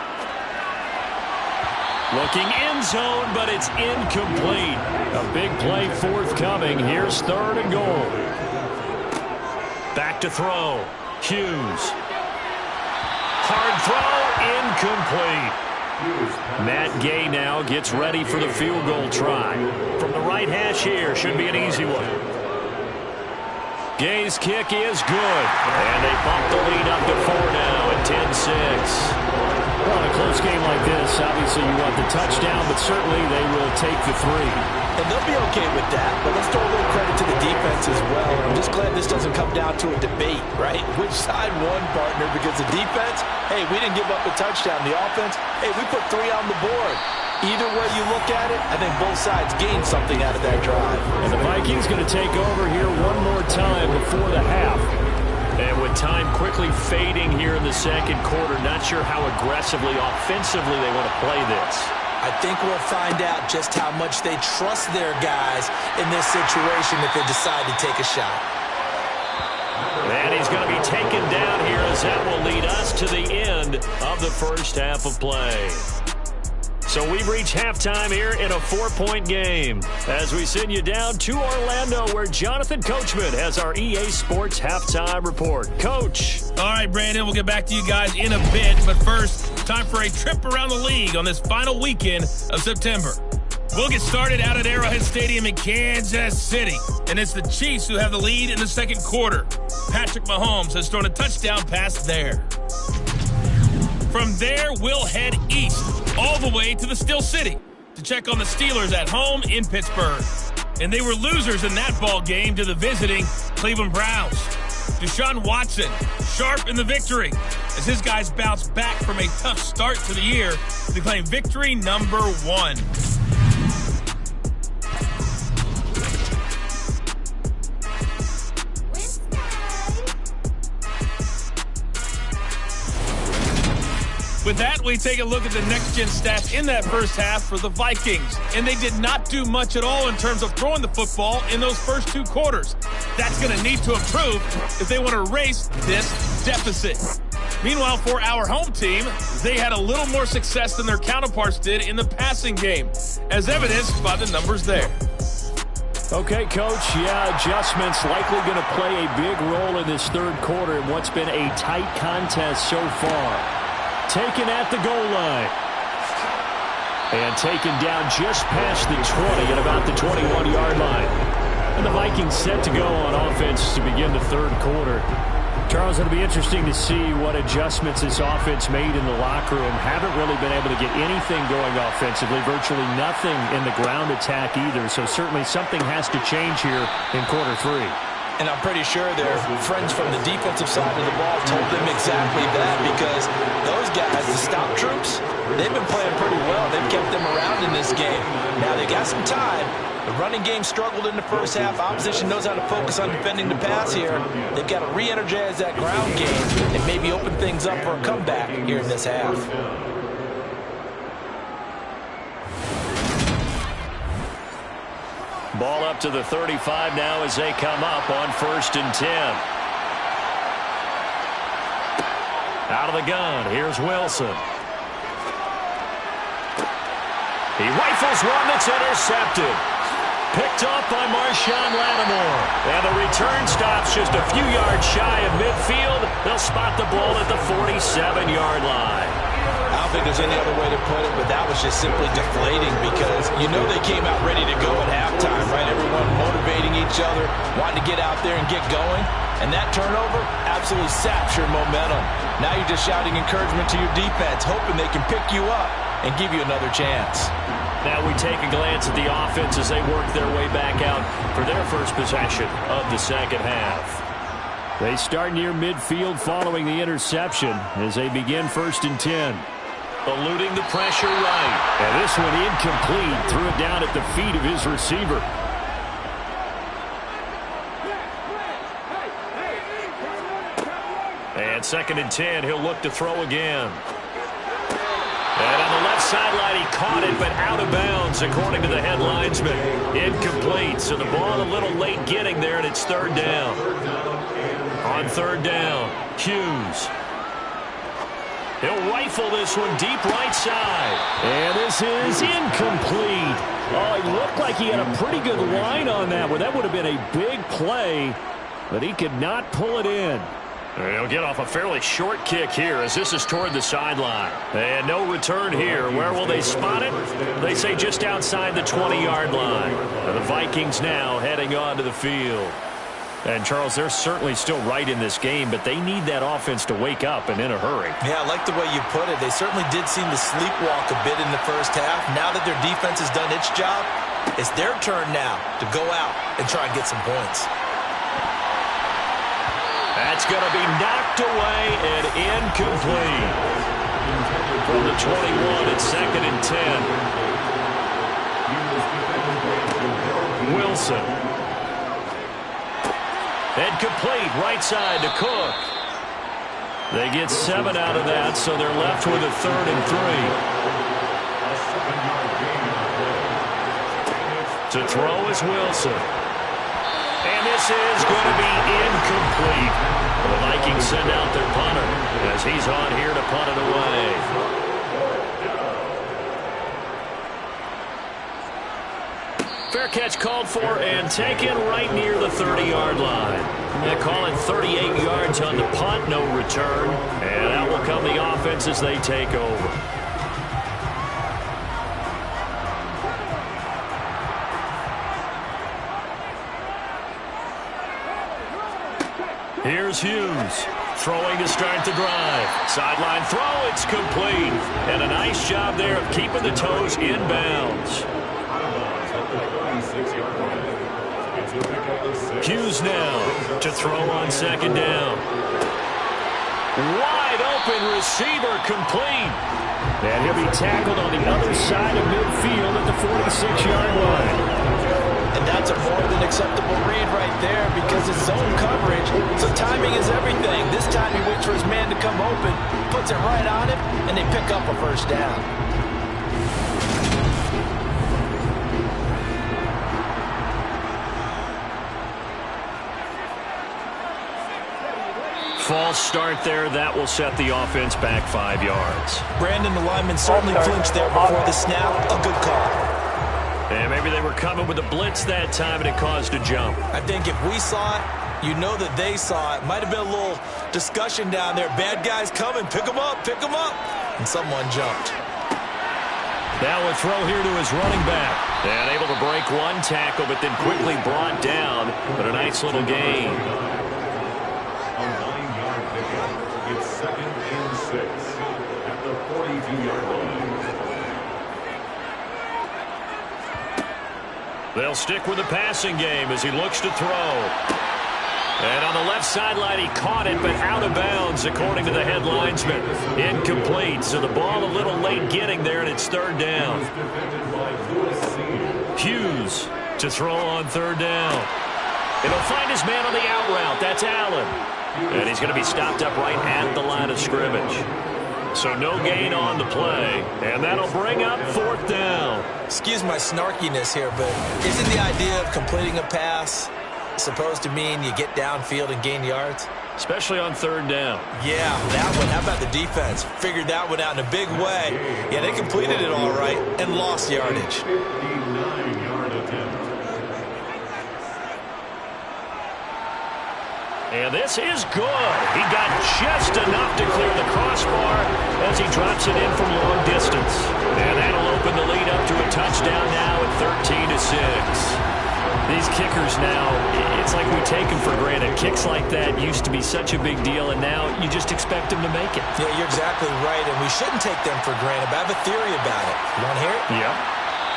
[SPEAKER 2] Looking end zone, but it's incomplete. A big play forthcoming. Here's 3rd and goal. Back to throw. Hughes. Hard throw, incomplete. Matt Gay now gets ready for the field goal try. From the right hash here, should be an easy one. Gay's kick is good. And they bump the lead up to 4 now at 10-6. Well, in a close game like this, obviously you want the touchdown, but certainly they will take the 3.
[SPEAKER 3] And they'll be okay with that, but let's throw a little credit to the defense as well. And I'm just glad this doesn't come down to a debate, right? Which side won, partner? Because the defense, hey, we didn't give up a touchdown. The offense, hey, we put 3 on the board. Either way you look at it, I think both sides gained something out of that drive.
[SPEAKER 2] And the Vikings going to take over here one more time before the half. And with time quickly fading here in the 2nd quarter, not sure how aggressively, offensively they want to play this.
[SPEAKER 3] I think we'll find out just how much they trust their guys in this situation if they decide to take a shot.
[SPEAKER 2] And he's going to be taken down here as that will lead us to the end of the first half of play. So we've reached halftime here in a 4-point game as we send you down to Orlando, where Jonathan Coachman has our EA Sports halftime report. Coach.
[SPEAKER 6] All right, Brandon, we'll get back to you guys in a bit. But first, time for a trip around the league on this final weekend of September. We'll get started out at Arrowhead Stadium in Kansas City. And it's the Chiefs who have the lead in the 2nd quarter. Patrick Mahomes has thrown a touchdown pass there. From there, we'll head east all the way to the Steel City to check on the Steelers at home in Pittsburgh. and they were losers in that ball game to the visiting Cleveland Browns. Deshaun Watson, sharp in the victory, as his guys bounce back from a tough start to the year to claim victory number 1. With that, we take a look at the next-gen stats in that first half for the Vikings. And they did not do much at all in terms of throwing the football in those first 2 quarters. That's going to need to improve if they want to erase this deficit. Meanwhile, for our home team, they had a little more success than their counterparts did in the passing game, as evidenced by the numbers there.
[SPEAKER 5] Okay, Coach, adjustments likely going to play a big role in this third quarter in what's been a tight contest so far. Taken at the goal line. And taken down just past the 20 at about the 21-yard line. And the Vikings set to go on offense to begin the third quarter. Charles, it'll be interesting to see what adjustments this offense made in the locker room. Haven't really been able to get anything going offensively. Virtually nothing in the ground attack either. So certainly something has to change here in quarter 3.
[SPEAKER 3] And I'm pretty sure their friends from the defensive side of the ball told them exactly that, because those guys, the stop troops, they've been playing pretty well. They've kept them around in this game. Now they got some time. The running game struggled in the first half. Opposition knows how to focus on defending the pass here. They've got to re-energize that ground game and maybe open things up for a comeback here in this half.
[SPEAKER 5] Ball up to the 35 now as they come up on 1st and 10. Out of the gun, here's Wilson. He rifles one that's intercepted. Picked off by Marshawn Lattimore. And the return stops just a few yards shy of midfield. They'll spot the ball at the 47-yard line.
[SPEAKER 3] I don't think there's any other way to put it, but that was just simply deflating, because you know they came out ready to go at halftime, right? Everyone motivating each other, wanting to get out there and get going. And that turnover absolutely saps your momentum. Now you're just shouting encouragement to your defense, hoping they can pick you up and give you another chance.
[SPEAKER 5] Now we take a glance at the offense as they work their way back out for their first possession of the second half. They start near midfield following the interception as they begin 1st and 10. Eluding the pressure right. And this one incomplete. Threw it down at the feet of his receiver. And 2nd and 10, he'll look to throw again. And on the left sideline, he caught it, but out of bounds, according to the head linesman. Incomplete, so the ball a little late getting there, and it's 3rd down. On 3rd down, Hughes. He'll rifle this one deep right side. And this is incomplete. Oh, he looked like he had a pretty good line on that one. That would have been a big play, but he could not pull it in. He'll get off a fairly short kick here as this is toward the sideline. And no return here. Where will they spot it? They say just outside the 20-yard line. And the Vikings now heading onto the field. And, Charles, they're certainly still right in this game, but they need that offense to wake up and in a hurry.
[SPEAKER 3] Yeah, I like the way you put it. They certainly did seem to sleepwalk a bit in the first half. Now that their defense has done its job, it's their turn now to go out and try and get some points.
[SPEAKER 5] That's going to be knocked away and incomplete. From the 21, it's 2nd and 10. Wilson. And complete, right side to Cook. They get 7 out of that, so they're left with a 3rd and 3. To throw is Wilson. And this is going to be incomplete. The Vikings send out their punter as he's on here to punt it away. Fair catch called for and taken right near the 30-yard line. They call it 38 yards on the punt, no return. And out will come the offense as they take over. Here's Hughes. Throwing to start the drive. Sideline throw, it's complete. And a nice job there of keeping the toes in bounds.
[SPEAKER 2] Hughes now to throw on second down. Wide open receiver complete. And he'll be tackled on the other side of midfield at the 46-yard line.
[SPEAKER 3] And that's a more than acceptable read right there because it's zone coverage, so timing is everything. This time he waits for his man to come open, puts it right on him, and they pick up a first down.
[SPEAKER 2] False start there. That will set the offense back 5 yards.
[SPEAKER 3] Brandon, the lineman certainly flinched there before the snap. A good call.
[SPEAKER 2] And maybe they were coming with a blitz that time, and it caused a jump.
[SPEAKER 3] I think if we saw it, you know that they saw it. Might have been a little discussion down there. Bad guys coming. Pick them up. Pick them up. And someone jumped.
[SPEAKER 2] Now a throw here to his running back. And able to break one tackle, but then quickly brought down. But a nice little gain.
[SPEAKER 4] A 9-yard pickup. It's 2nd and 6 at the 42-yard line.
[SPEAKER 2] They'll stick with the passing game as he looks to throw. And on the left sideline, he caught it, but out of bounds, according to the head linesman. Incomplete, so the ball a little late getting there, and it's third down. Hughes to throw on third down. And he'll find his man on the out route. That's Allen. And he's going to be stopped up right at the line of scrimmage. So no gain on the play, and that'll bring up fourth down.
[SPEAKER 3] Excuse my snarkiness here, but isn't the idea of completing a pass supposed to mean you get downfield and gain yards?
[SPEAKER 2] Especially on third down.
[SPEAKER 3] Yeah, that one. How about the defense? Figured that one out in a big way. Yeah, they completed it all right and lost yardage.
[SPEAKER 4] 59-yard attempt.
[SPEAKER 2] And this is good. He got just enough to clear the crossbar as he drops it in from long distance. And that'll open the lead up to a touchdown now at 13-6. These kickers now, it's like we take them for granted. Kicks like that used to be such a big deal, and now you just expect them to make it.
[SPEAKER 3] Yeah, you're exactly right, and we shouldn't take them for granted, but I have a theory about it. You want to hear it?
[SPEAKER 2] Yeah.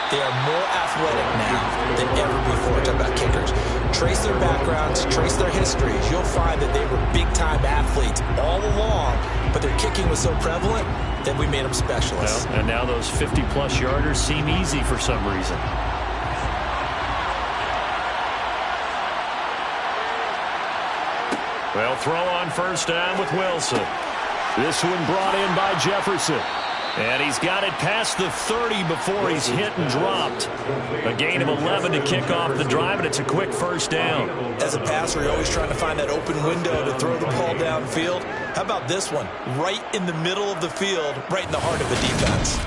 [SPEAKER 3] They are more athletic now than ever before. Talk about kickers. Trace their backgrounds, trace their histories. You'll find that they were big-time athletes all along, but their kicking was so prevalent that we made them specialists.
[SPEAKER 2] Well, and now those 50-plus yarders seem easy for some reason. Well, throw on first down with Wilson. This one brought in by Jefferson. And he's got it past the 30 before he's hit and dropped. A gain of 11 to kick off the drive, and it's a quick first down.
[SPEAKER 3] As a passer, you're always trying to find that open window to throw the ball downfield. How about this one? Right in the middle of the field, right in the heart of the defense.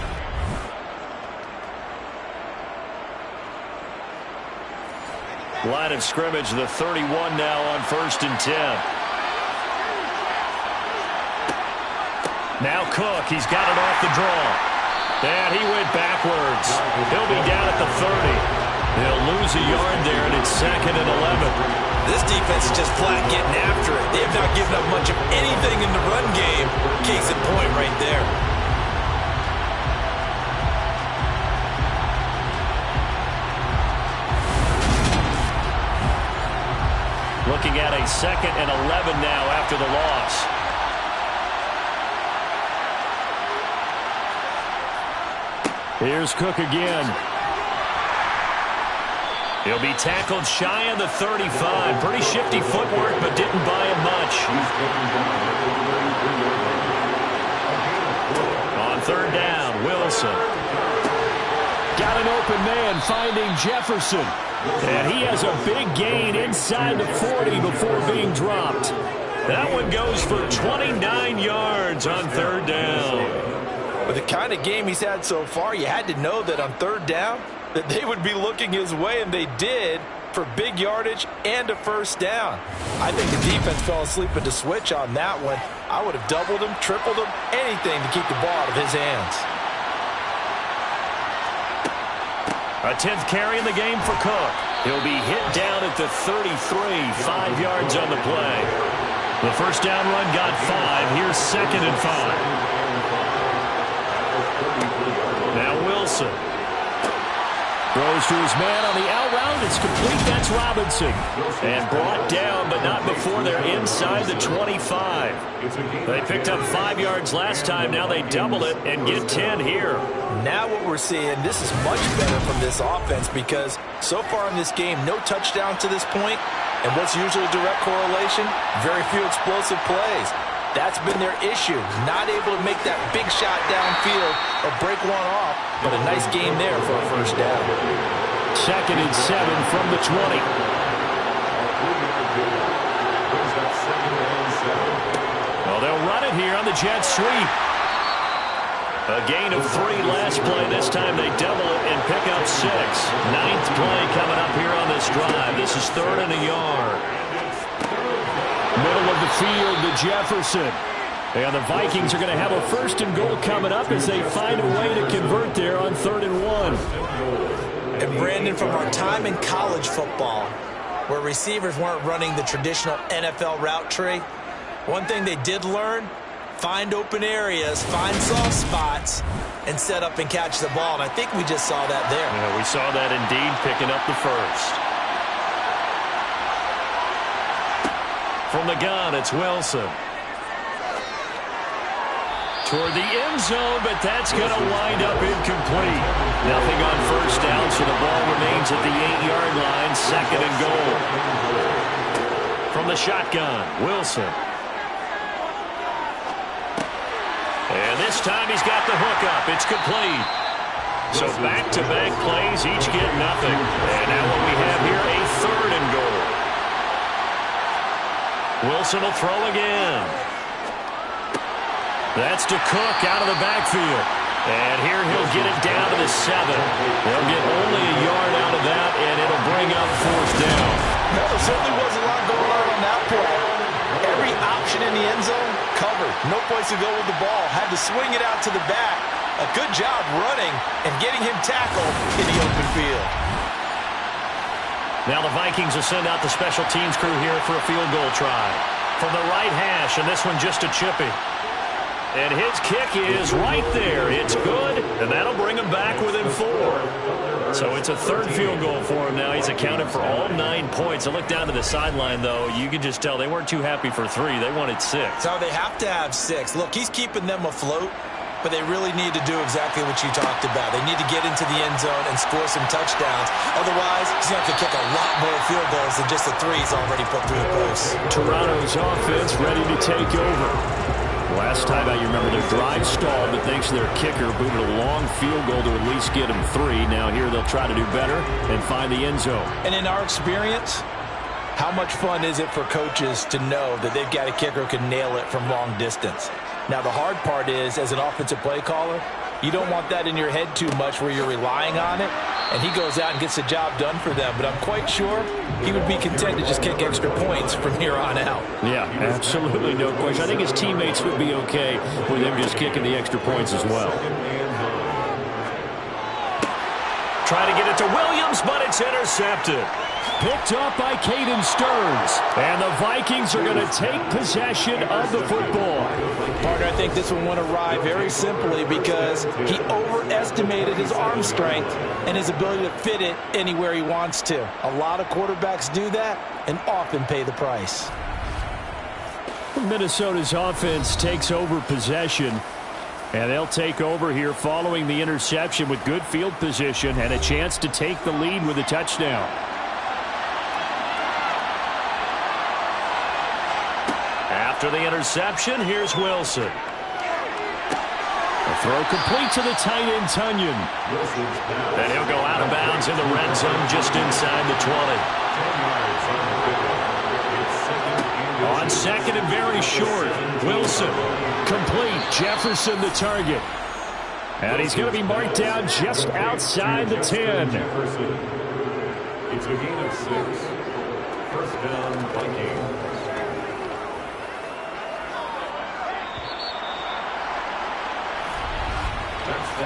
[SPEAKER 2] Line of scrimmage, the 31 now on 1st and 10. Now Cook, he's got it off the draw. And he went backwards. He'll be down at the 30. They'll lose a yard there, and it's 2nd and 11.
[SPEAKER 3] This defense is just flat getting after it. They have not given up much of anything in the run game. Case in point right there.
[SPEAKER 2] Looking at a 2nd and 11 now after the loss. Here's Cook again. He'll be tackled shy of the 35. Pretty shifty footwork, but didn't buy him much. On third down, Wilson. Got an open man finding Jefferson. And he has a big gain inside the 40 before being dropped. That one goes for 29 yards on third down.
[SPEAKER 3] With the kind of game he's had so far, you had to know that on third down that they would be looking his way, and they did, for big yardage and a first down. I think the defense fell asleep at the switch on that one. I would have doubled him, tripled him, anything to keep the ball out of his hands.
[SPEAKER 2] A 10th carry in the game for Cook. He'll be hit down at the 33, 5 yards on the play. The first down run got 5. Here's 2nd and 5. Now Wilson.
[SPEAKER 5] Throws to his man on the out route. It's complete. That's Robinson. And brought down, but not before they're inside the 25. They picked up 5 yards last time. Now they double it and get 10 here.
[SPEAKER 3] Now what we're seeing, this is much better from this offense because so far in this game, no touchdown to this point. And what's usually a direct correlation? Very few explosive plays. That's been their issue. Not able to make that big shot downfield or break one off, but a nice game there for a first down.
[SPEAKER 5] 2nd and 7 from the 20. Well, they'll run it here on the jet sweep. A gain of 3 last play. This time they double it and pick up 6. 9th play coming up here on this drive. This is 3rd and a yard. Middle of the field to Jefferson. And the Vikings are going to have a 1st and goal coming up as they find a way to convert there on 3rd and 1.
[SPEAKER 3] And Brandon, from our time in college football, where receivers weren't running the traditional NFL route tree, one thing they did learn, find open areas, find soft spots, and set up and catch the ball. And I think we just saw that there.
[SPEAKER 5] Yeah, we saw that indeed, picking up the 1st. From the gun, it's Wilson. Toward the end zone, but that's going to wind up incomplete. Nothing on 1st down, so the ball remains at the 8-yard line, 2nd and goal. From the shotgun, Wilson. And this time he's got the hook up. It's complete. So back-to-back plays, each get nothing. And now what we have here, a 3rd and goal. Wilson will throw again. That's to Cook out of the backfield. And here he'll get it down to the 7. They'll get only a yard out of that, and it'll bring up 4th down.
[SPEAKER 3] No, there certainly wasn't a lot going on that play. Every option in the end zone covered. No place to go with the ball. Had to swing it out to the back. A good job running and getting him tackled in the open field.
[SPEAKER 5] Now the Vikings will send out the special teams crew here for a field goal try. From the right hash, and this one just a chippy. And his kick is right there. It's good, and that'll bring him back within 4. So it's a 3rd field goal for him now. He's accounted for all 9 points. I look down to the sideline, though. You can just tell they weren't too happy for 3. They wanted 6.
[SPEAKER 3] So they have to have 6. Look, he's keeping them afloat, but they really need to do exactly what you talked about. They need to get into the end zone and score some touchdowns. Otherwise, he's going to have to kick a lot more field goals than just the 3 he's already put through the post.
[SPEAKER 5] Toronto's offense ready to take over. Last time out, you remember their drive stalled, but thanks to their kicker, booted a long field goal to at least get them 3. Now here they'll try to do better and find the end zone.
[SPEAKER 3] And in our experience, how much fun is it for coaches to know that they've got a kicker who can nail it from long distance? Now, the hard part is, as an offensive play caller, you don't want that in your head too much where you're relying on it, and he goes out and gets the job done for them. But I'm quite sure he would be content to just kick extra points from here on out.
[SPEAKER 5] Yeah, absolutely no question. I think his teammates would be okay with him just kicking the extra points as well. Trying to get it to Williams, but it's intercepted. Picked up by Caden Stearns. And the Vikings are going to take possession of the football.
[SPEAKER 3] Partner, I think this one went awry very simply because he overestimated his arm strength and his ability to fit it anywhere he wants to. A lot of quarterbacks do that and often pay the price.
[SPEAKER 5] Minnesota's offense takes over possession. And they'll take over here following the interception with good field position and a chance to take the lead with a touchdown. After the interception, here's Wilson. A throw complete to the tight end, Tunyon. And he'll go out of bounds in the red zone just inside the 20. On 2nd and very short, Wilson. Complete. Jefferson the target. And he's going to be marked down just outside the 10.
[SPEAKER 4] It's a gain of 6. 1st down, Vikings.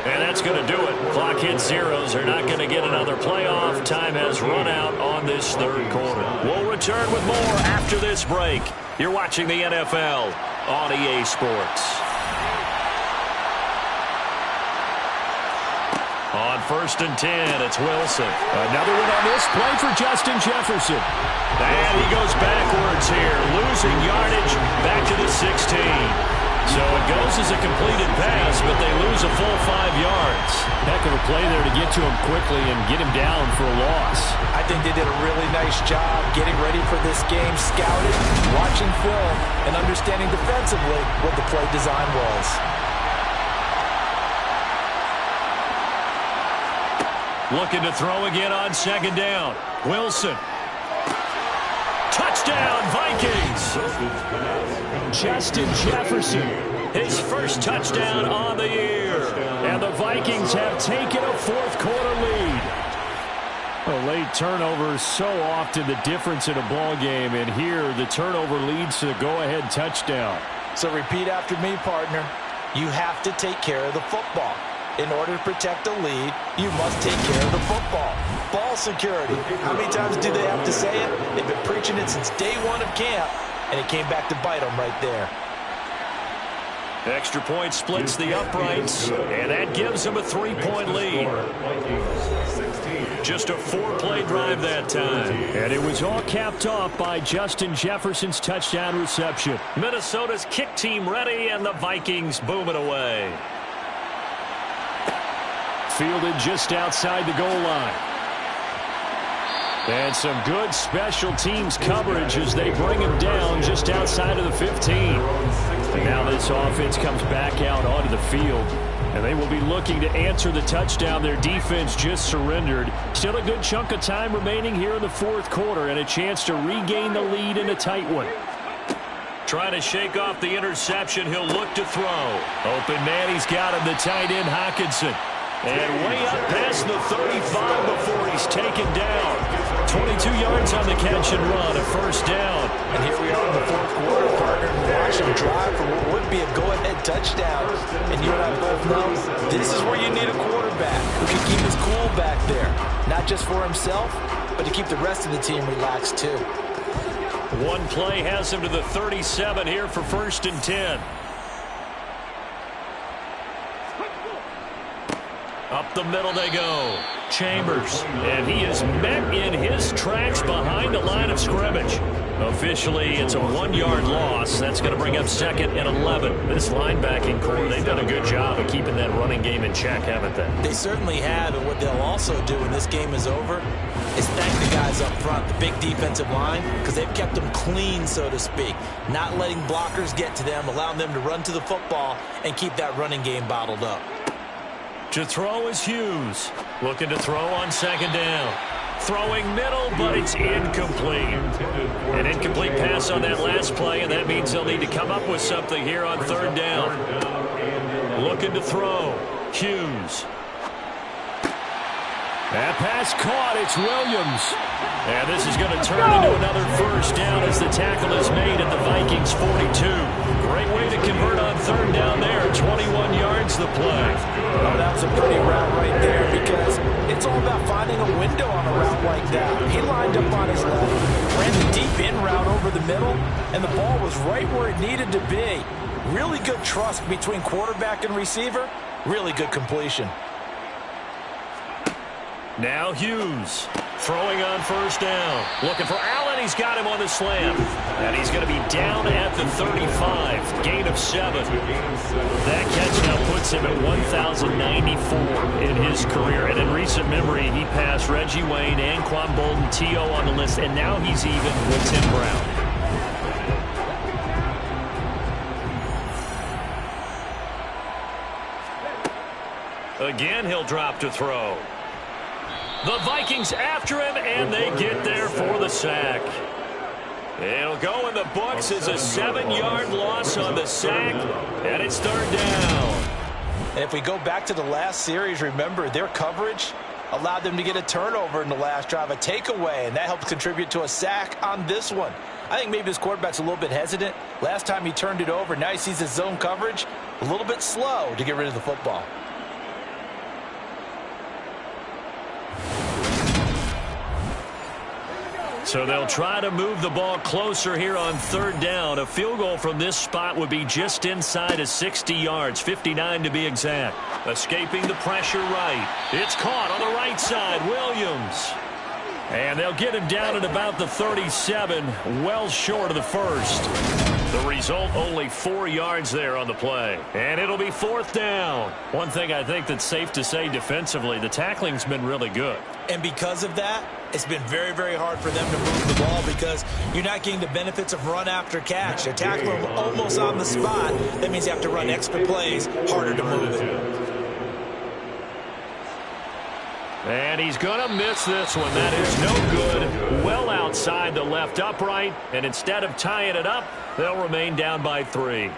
[SPEAKER 5] And that's going to do it. Clock hits zeros. They're not going to get another playoff. Time has run out on this 3rd quarter. We'll return with more after this break. You're watching the NFL on EA Sports. On 1st and 10, it's Wilson. Another one on this play for Justin Jefferson. And he goes backwards here, losing yardage back to the 16. So it goes as a completed pass, but they lose a full 5 yards. Heck of a play there to get to him quickly and get him down for a loss.
[SPEAKER 3] I think they did a really nice job getting ready for this game, scouting, watching film, and understanding defensively what the play design was.
[SPEAKER 5] Looking to throw again on 2nd down. Wilson. Touchdown, Vikings! Justin Jefferson, his first touchdown on the year. And the Vikings have taken a 4th quarter lead. A late turnover is so often the difference in a ball game, and here the turnover leads to the go-ahead touchdown.
[SPEAKER 3] So repeat after me, partner. You have to take care of the football. In order to protect the lead, you must take care of the football. Ball security. How many times do they have to say it? They've been preaching it since day one of camp, and it came back to bite them right there.
[SPEAKER 5] Extra point splits the uprights, and that gives them a 3-point lead. Just a 4-play drive that time. And it was all capped off by Justin Jefferson's touchdown reception. Minnesota's kick team ready, and the Vikings boom it away. Fielded just outside the goal line. And some good special teams coverage as they bring him down just outside of the 15. And now this offense comes back out onto the field. And they will be looking to answer the touchdown their defense just surrendered. Still a good chunk of time remaining here in the 4th quarter and a chance to regain the lead in a tight one. Trying to shake off the interception. He'll look to throw. Open man, he's got him, the tight end Hockenson. And way up past the 35 before he's taken down. 22 yards on the catch and run, a 1st down.
[SPEAKER 3] And here we are in the 4th quarter, partner. Watch him drive for what would be a go-ahead touchdown. And you and I both know this is where you need a quarterback who can keep his cool back there. Not just for himself, but to keep the rest of the team relaxed too.
[SPEAKER 5] One play has him to the 37 here for 1st and 10. Up the middle they go. Chambers. And he is met in his tracks behind the line of scrimmage. Officially, it's a 1-yard loss. That's going to bring up 2nd and 11. This linebacking core, they've done a good job of keeping that running game in check, haven't they?
[SPEAKER 3] They certainly have, and what they'll also do when this game is over is thank the guys up front, the big defensive line, because they've kept them clean, so to speak. Not letting blockers get to them, allowing them to run to the football and keep that running game bottled up.
[SPEAKER 5] To throw is Hughes. Looking to throw on 2nd down. Throwing middle, but it's incomplete. An incomplete pass on that last play, and that means they'll need to come up with something here on 3rd down. Looking to throw. Hughes. That pass caught. It's Williams. And this is going to turn into another 1st down as the tackle is made at the Vikings 42. Great way to convert on 3rd down there. 21 yards the play.
[SPEAKER 3] Oh, that was a pretty route right there because it's all about finding a window on a route like that. He lined up on his left, ran the deep in route over the middle, and the ball was right where it needed to be. Really good trust between quarterback and receiver. Really good completion.
[SPEAKER 5] Now Hughes throwing on 1st down. Looking for Allen. He's got him on the slam. And he's going to be down at the 35. Gain of 7. That catch now puts him at 1,094 in his career. And in recent memory, he passed Reggie Wayne, Anquan Bolden, T.O. on the list. And now he's even with Tim Brown. Again, he'll drop to throw. The Vikings after him, and they get there for the sack. It'll go in the books as a 7-yard loss on the sack, and it's 3rd down.
[SPEAKER 3] And if we go back to the last series, remember, their coverage allowed them to get a turnover in the last drive, a takeaway, and that helped contribute to a sack on this one. I think maybe this quarterback's a little bit hesitant. Last time he turned it over, now he sees his zone coverage a little bit slow to get rid of the football.
[SPEAKER 5] So they'll try to move the ball closer here on third down. A field goal from this spot would be just inside of 60 yards, 59 to be exact. Escaping the pressure right. It's caught on the right side. Williams. And they'll get him down at about the 37, well short of the first. The result, only 4 yards there on the play. And it'll be fourth down. One thing I think that's safe to say defensively, the tackling's been really good.
[SPEAKER 3] And because of that, it's been very, very hard for them to move the ball because you're not getting the benefits of run after catch. They're tackling them almost on the spot. That means you have to run extra plays, harder to move it.
[SPEAKER 5] And he's going to miss this one. That is no good. Well outside the left upright. And instead of tying it up, they'll remain down by 3.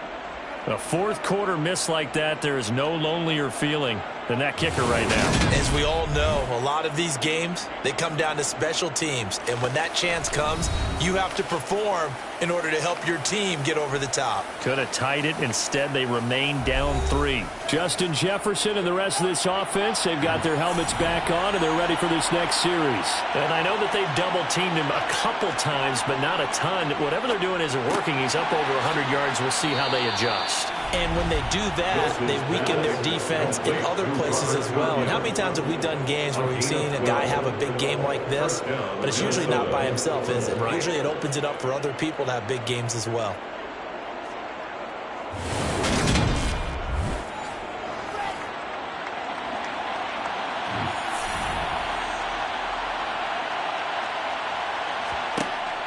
[SPEAKER 5] A fourth quarter miss like that, there is no lonelier feeling than that kicker right now.
[SPEAKER 3] As we all know, a lot of these games, they come down to special teams. And when that chance comes, you have to perform in order to help your team get over the top.
[SPEAKER 5] Could have tied it. Instead, they remain down 3. Justin Jefferson and the rest of this offense, they've got their helmets back on, and they're ready for this next series. And I know that they've double-teamed him a couple times, but not a ton. Whatever they're doing isn't working. He's up over 100 yards. We'll see how they adjust.
[SPEAKER 3] And when they do that, they weaken their defense in other places as well. And how many times have we done games where we've seen a guy have a big game like this, but it's usually not by himself, is it? Right. Usually it opens it up for other people to have big games as well.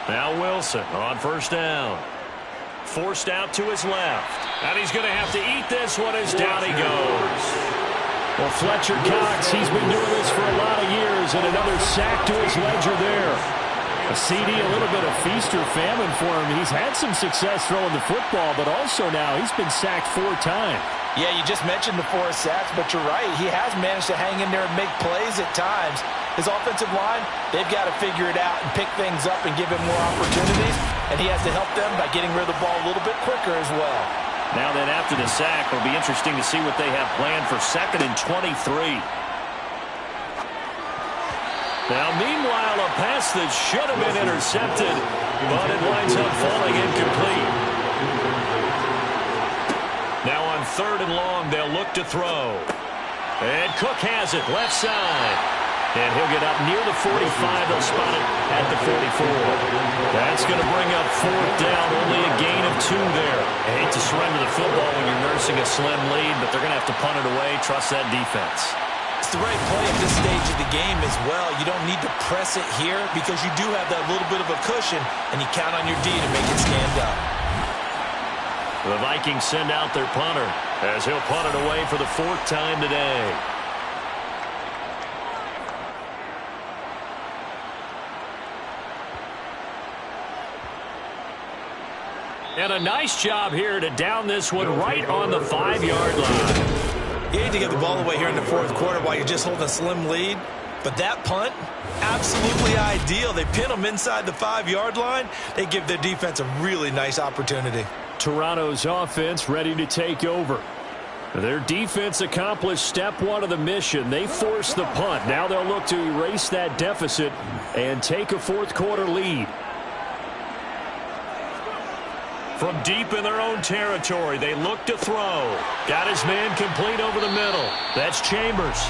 [SPEAKER 5] Now Wilson on first down. Forced out to his left. And he's going to have to eat this one as down he goes. Well, Fletcher Cox, he's been doing this for a lot of years, and another sack to his ledger there. A CD, a little bit of feast or famine for him. He's had some success throwing the football, but also now he's been sacked 4 times.
[SPEAKER 3] Yeah, you just mentioned the 4 sacks, but you're right. He has managed to hang in there and make plays at times. His offensive line, they've got to figure it out and pick things up and give him more opportunities, and he has to help them by getting rid of the ball a little bit quicker as well.
[SPEAKER 5] Now then, after the sack, it'll be interesting to see what they have planned for 2nd and 23. Now, meanwhile, a pass that should have been intercepted, but it winds up falling incomplete. Now on 3rd and long, they'll look to throw. And Cook has it, left side. And he'll get up near the 45. They'll spot it at the 44. That's going to bring up 4th down, only a gain of 2 there. I hate to surrender the football when you're nursing a slim lead, but they're going to have to punt it away. Trust that defense.
[SPEAKER 3] It's the right play at this stage of the game as well. You don't need to press it here because you do have that little bit of a cushion, and you count on your D to make it stand up.
[SPEAKER 5] The Vikings send out their punter as he'll punt it away for the 4th time today. And a nice job here to down this one right on the 5-yard line.
[SPEAKER 3] You need to get the ball away here in the 4th quarter while you're just holding a slim lead. But that punt, absolutely ideal. They pin them inside the 5-yard line. They give their defense a really nice opportunity.
[SPEAKER 5] Toronto's offense ready to take over. Their defense accomplished step 1 of the mission. They forced the punt. Now they'll look to erase that deficit and take a 4th quarter lead. From deep in their own territory, they look to throw. Got his man complete over the middle. That's Chambers.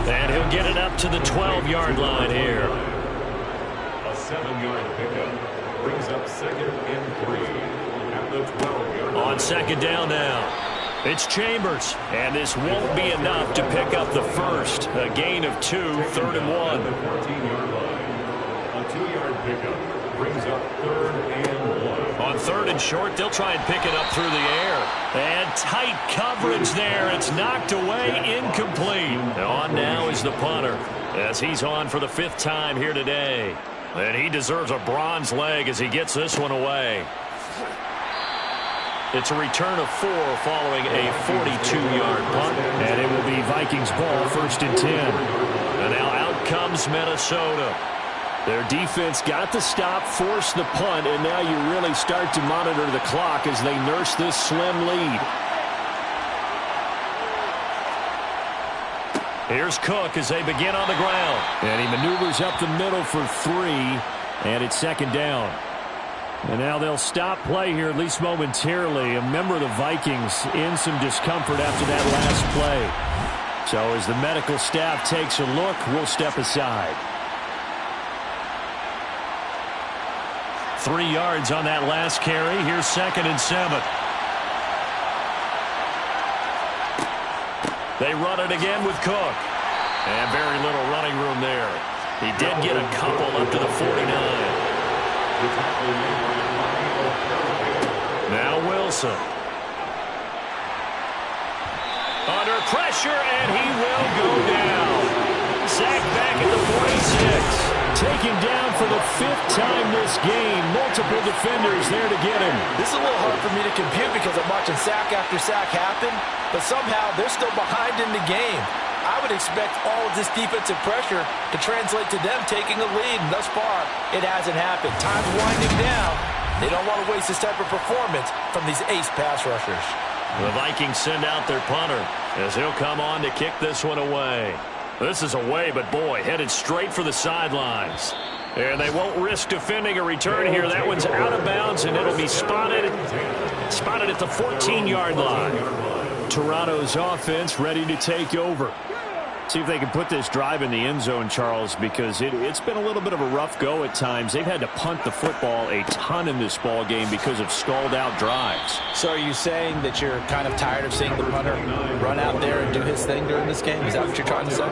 [SPEAKER 5] And he'll get it up to the 12-yard line here.
[SPEAKER 4] A 7-yard pickup brings up 2nd and 3 at the 12-yard line.
[SPEAKER 5] On 2nd down now. It's Chambers. And this won't be enough to pick up the first. A gain of 2, 3rd and 1.
[SPEAKER 4] At the 14-yard line. A 2-yard pickup brings up 3rd and 1.
[SPEAKER 5] On 3rd and short, they'll try and pick it up through the air. And tight coverage there. It's knocked away, incomplete. On now is the punter as he's on for the 5th time here today. And he deserves a bronze leg as he gets this one away. It's a return of 4 following a 42-yard punt. And it will be Vikings ball, 1st and 10. And now out comes Minnesota. Their defense got the stop, forced the punt, and now you really start to monitor the clock as they nurse this slim lead. Here's Cook as they begin on the ground. And he maneuvers up the middle for 3. And it's second down. And now they'll stop play here, at least momentarily. A member of the Vikings in some discomfort after that last play. So as the medical staff takes a look, we'll step aside. 3 yards on that last carry. Here's 2nd and 7. They run it again with Cook. And very little running room there. He did get a couple up to the 49. Now Wilson. Under pressure, and he will go down. Sacked back at the 46. Taken down for the 5th time this game. Multiple defenders there to get him.
[SPEAKER 3] This is a little hard for me to compute because I'm watching sack after sack happen, but somehow they're still behind in the game. I would expect all of this defensive pressure to translate to them taking a lead, and thus far, it hasn't happened. Time's winding down. They don't want to waste this type of performance from these ace pass rushers.
[SPEAKER 5] The Vikings send out their punter as he'll come on to kick this one away. This is away, but boy, headed straight for the sidelines. And they won't risk defending a return here. That one's out of bounds, and it'll be spotted at the 14-yard line. Toronto's offense ready to take over. See if they can put this drive in the end zone, Charles, because it's been a little bit of a rough go at times. They've had to punt the football a ton in this ball game because of stalled-out drives.
[SPEAKER 3] So are you saying that you're kind of tired of seeing the punter run out there and do his thing during this game? Is that what you're trying to say?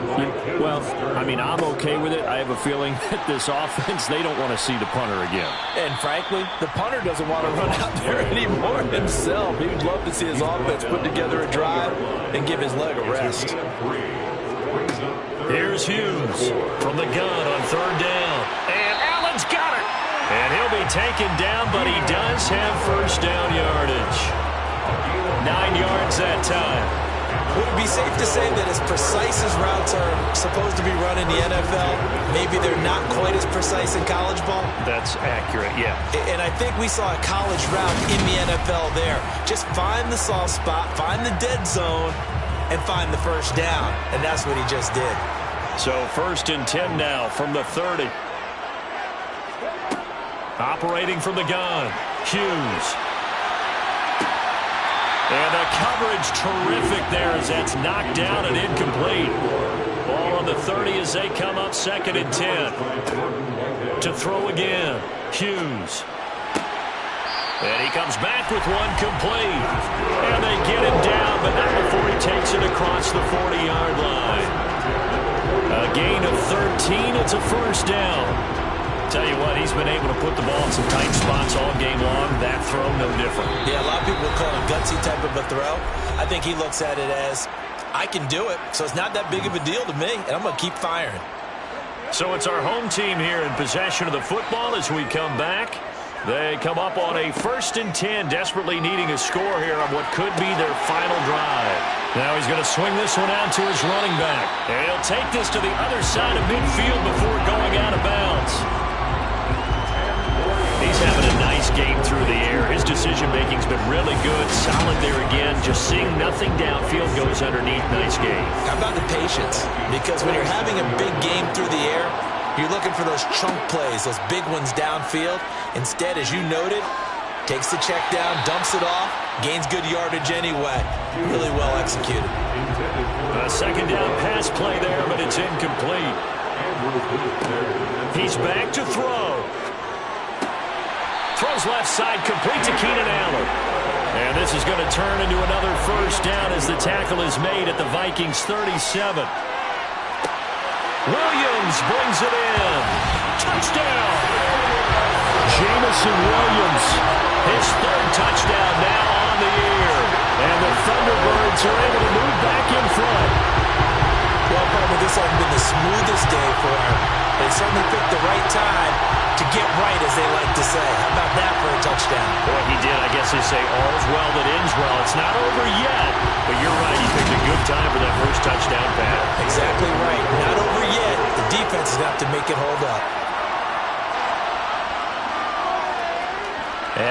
[SPEAKER 5] Well, I mean, I'm okay with it. I have a feeling that this offense, they don't want to see the punter again.
[SPEAKER 3] And frankly, the punter doesn't want to run out there anymore himself. He would love to see his offense put together a drive and give his leg a rest.
[SPEAKER 5] Here's Hughes from the gun on 3rd down. And Allen's got it. And he'll be taken down, but he does have first down yardage. 9 yards that time.
[SPEAKER 3] Would it be safe to say that as precise as routes are supposed to be run in the NFL, maybe they're not quite as precise in college ball?
[SPEAKER 5] That's accurate, yeah.
[SPEAKER 3] And I think we saw a college route in the NFL there. Just find the soft spot, find the dead zone, and find the first down. And that's what he just did.
[SPEAKER 5] So 1st and 10 now from the 30. Operating from the gun, Hughes. And the coverage terrific there as that's knocked down and incomplete. Ball on the 30 as they come up 2nd and 10. To throw again, Hughes. And he comes back with one complete. And they get him down, but not before he takes it across the 40-yard line. A gain of 13. It's a first down. Tell you what, he's been able to put the ball in some tight spots all game long. That throw, no different.
[SPEAKER 3] Yeah, a lot of people would call it a gutsy type of a throw. I think he looks at it as, I can do it, so it's not that big of a deal to me, and I'm going to keep firing.
[SPEAKER 5] So it's our home team here in possession of the football as we come back. They come up on a 1st and 10, desperately needing a score here on what could be their final drive. Now he's going to swing this one out to his running back. And he'll take this to the other side of midfield before going out of bounds. He's having a nice game through the air. His decision-making's been really good. Solid there again. Just seeing nothing downfield goes underneath. Nice game.
[SPEAKER 3] How about the patience? Because when you're having a big game through the air, you're looking for those chunk plays, those big ones downfield. Instead, as you noted, takes the check down, dumps it off, gains good yardage anyway. Really well executed.
[SPEAKER 5] A 2nd down pass play there, but it's incomplete. He's back to throw. Throws left side, complete to Keenan Allen. And this is going to turn into another first down as the tackle is made at the Vikings 37. Williams brings it in. Touchdown. Jameson Williams, his 3rd touchdown now on the year. And the Thunderbirds are able to move back in front.
[SPEAKER 3] Well, probably this hasn't been the smoothest day for him. They certainly picked the right time to get right, as they like to say. How about that for a touchdown?
[SPEAKER 5] Boy, he did. I guess they say all's well that ends well. It's not over yet, but you're right. He picked a good time for that first touchdown pass.
[SPEAKER 3] Exactly right. Not over yet. The defense is going to have to make it hold up.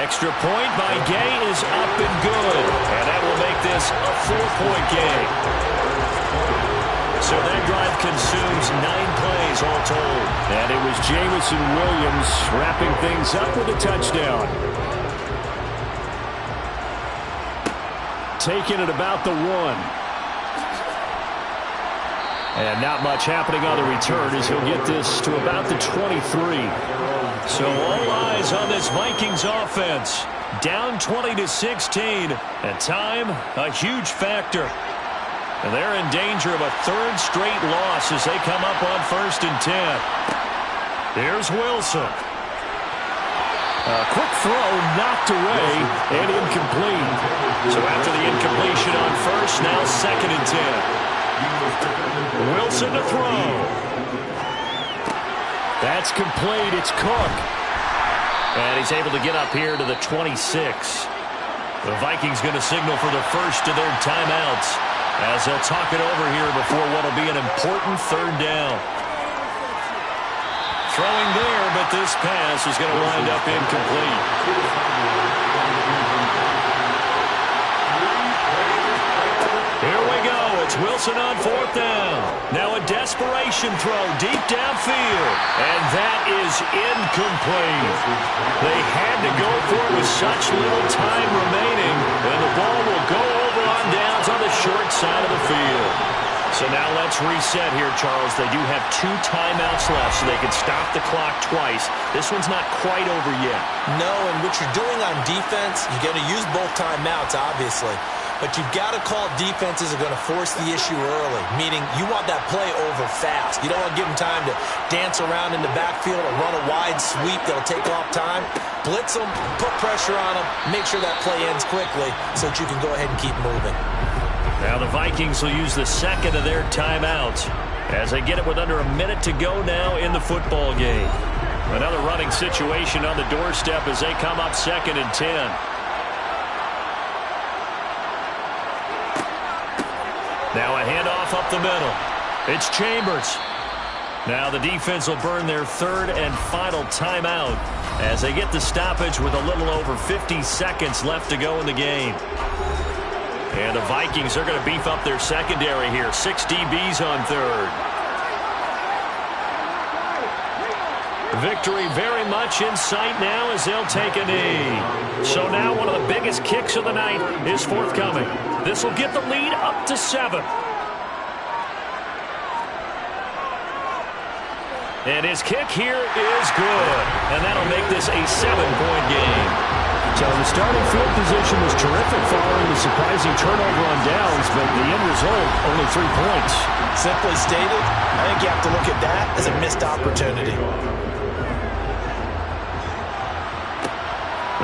[SPEAKER 5] Extra point by Gay is up and good. And that will make this a 4-point game. So that drive consumes 9 plays all told. And it was Jameson Williams wrapping things up with a touchdown. Taking it about the 1. And not much happening on the return as he'll get this to about the 23. So all eyes on this Vikings offense. Down 20-16. And time, a huge factor. And they're in danger of a 3rd straight loss as they come up on 1st and 10. Here's Wilson. A quick throw knocked away and incomplete. So after the incompletion on 1st, now 2nd and 10. Wilson to throw. That's complete. It's Cook. And he's able to get up here to the 26. The Vikings going to signal for the first of their timeouts as they'll talk it over here before what will be an important 3rd down. Throwing there, but this pass is going to wind up incomplete. Here we go. It's Wilson on 4th down. Now a desperation throw deep downfield. And that is incomplete. They had to go for it with such little time remaining. And the ball will go over on downs on the short side of the field. So now let's reset here, Charles. They do have 2 timeouts left, so they can stop the clock twice. This one's not quite over yet.
[SPEAKER 3] No, and what you're doing on defense, you're going to use both timeouts, obviously. But you've got to call defenses are going to force the issue early, meaning you want that play over fast. You don't want to give them time to dance around in the backfield or run a wide sweep that'll take off time. Blitz them, put pressure on them, make sure that play ends quickly so that you can go ahead and keep moving.
[SPEAKER 5] Now the Vikings will use the 2nd of their timeouts as they get it with under a minute to go now in the football game. Another running situation on the doorstep as they come up 2nd and 10. Now a handoff up the middle. It's Chambers. Now the defense will burn their 3rd and final timeout as they get the stoppage with a little over 50 seconds left to go in the game. And the Vikings are going to beef up their secondary here. 6 DBs on 3rd. Victory very much in sight now as they'll take a knee. So now one of the biggest kicks of the night is forthcoming. This will get the lead up to 7. And his kick here is good. And that'll make this a 7-point game. So the starting field position was terrific following the surprising turnover on downs, but the end result, only 3 points.
[SPEAKER 3] Simply stated, I think you have to look at that as a missed opportunity.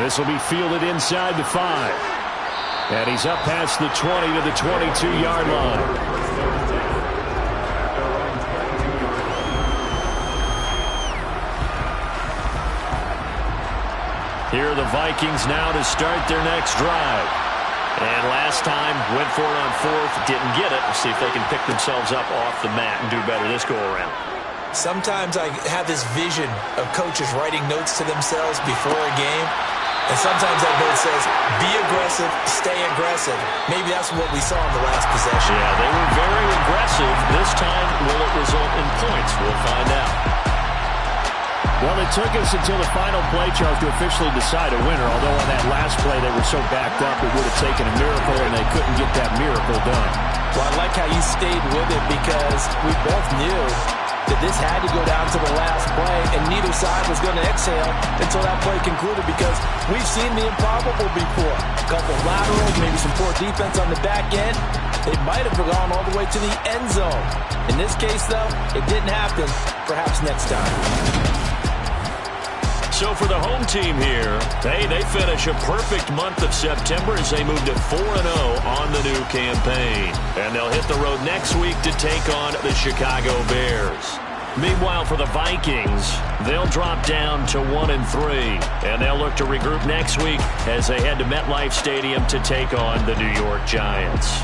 [SPEAKER 5] This will be fielded inside the 5. And he's up past the 20 to the 22-yard line. Here are the Vikings now to start their next drive. And last time, went for it on 4th, didn't get it. We'll see if they can pick themselves up off the mat and do better this go-around.
[SPEAKER 3] Sometimes I have this vision of coaches writing notes to themselves before a game. And sometimes that note says, be aggressive, stay aggressive. Maybe that's what we saw in the last possession.
[SPEAKER 5] Yeah, they were very aggressive. This time, will it result in points? We'll find out. Well, it took us until the final play, Charles, to officially decide a winner. Although on that last play they were so backed up, it would have taken a miracle, and they couldn't get that miracle done.
[SPEAKER 3] Well, I like how you stayed with it because we both knew that this had to go down to the last play, and neither side was going to exhale until that play concluded because we've seen the improbable before. A couple of laterals, maybe some poor defense on the back end. They might have gone all the way to the end zone. In this case, though, it didn't happen. Perhaps next time.
[SPEAKER 5] So for the home team here, they finish a perfect month of September as they move to 4-0 on the new campaign. And they'll hit the road next week to take on the Chicago Bears. Meanwhile, for the Vikings, they'll drop down to 1-3. And they'll look to regroup next week as they head to MetLife Stadium to take on the New York Giants.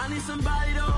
[SPEAKER 7] I need somebody to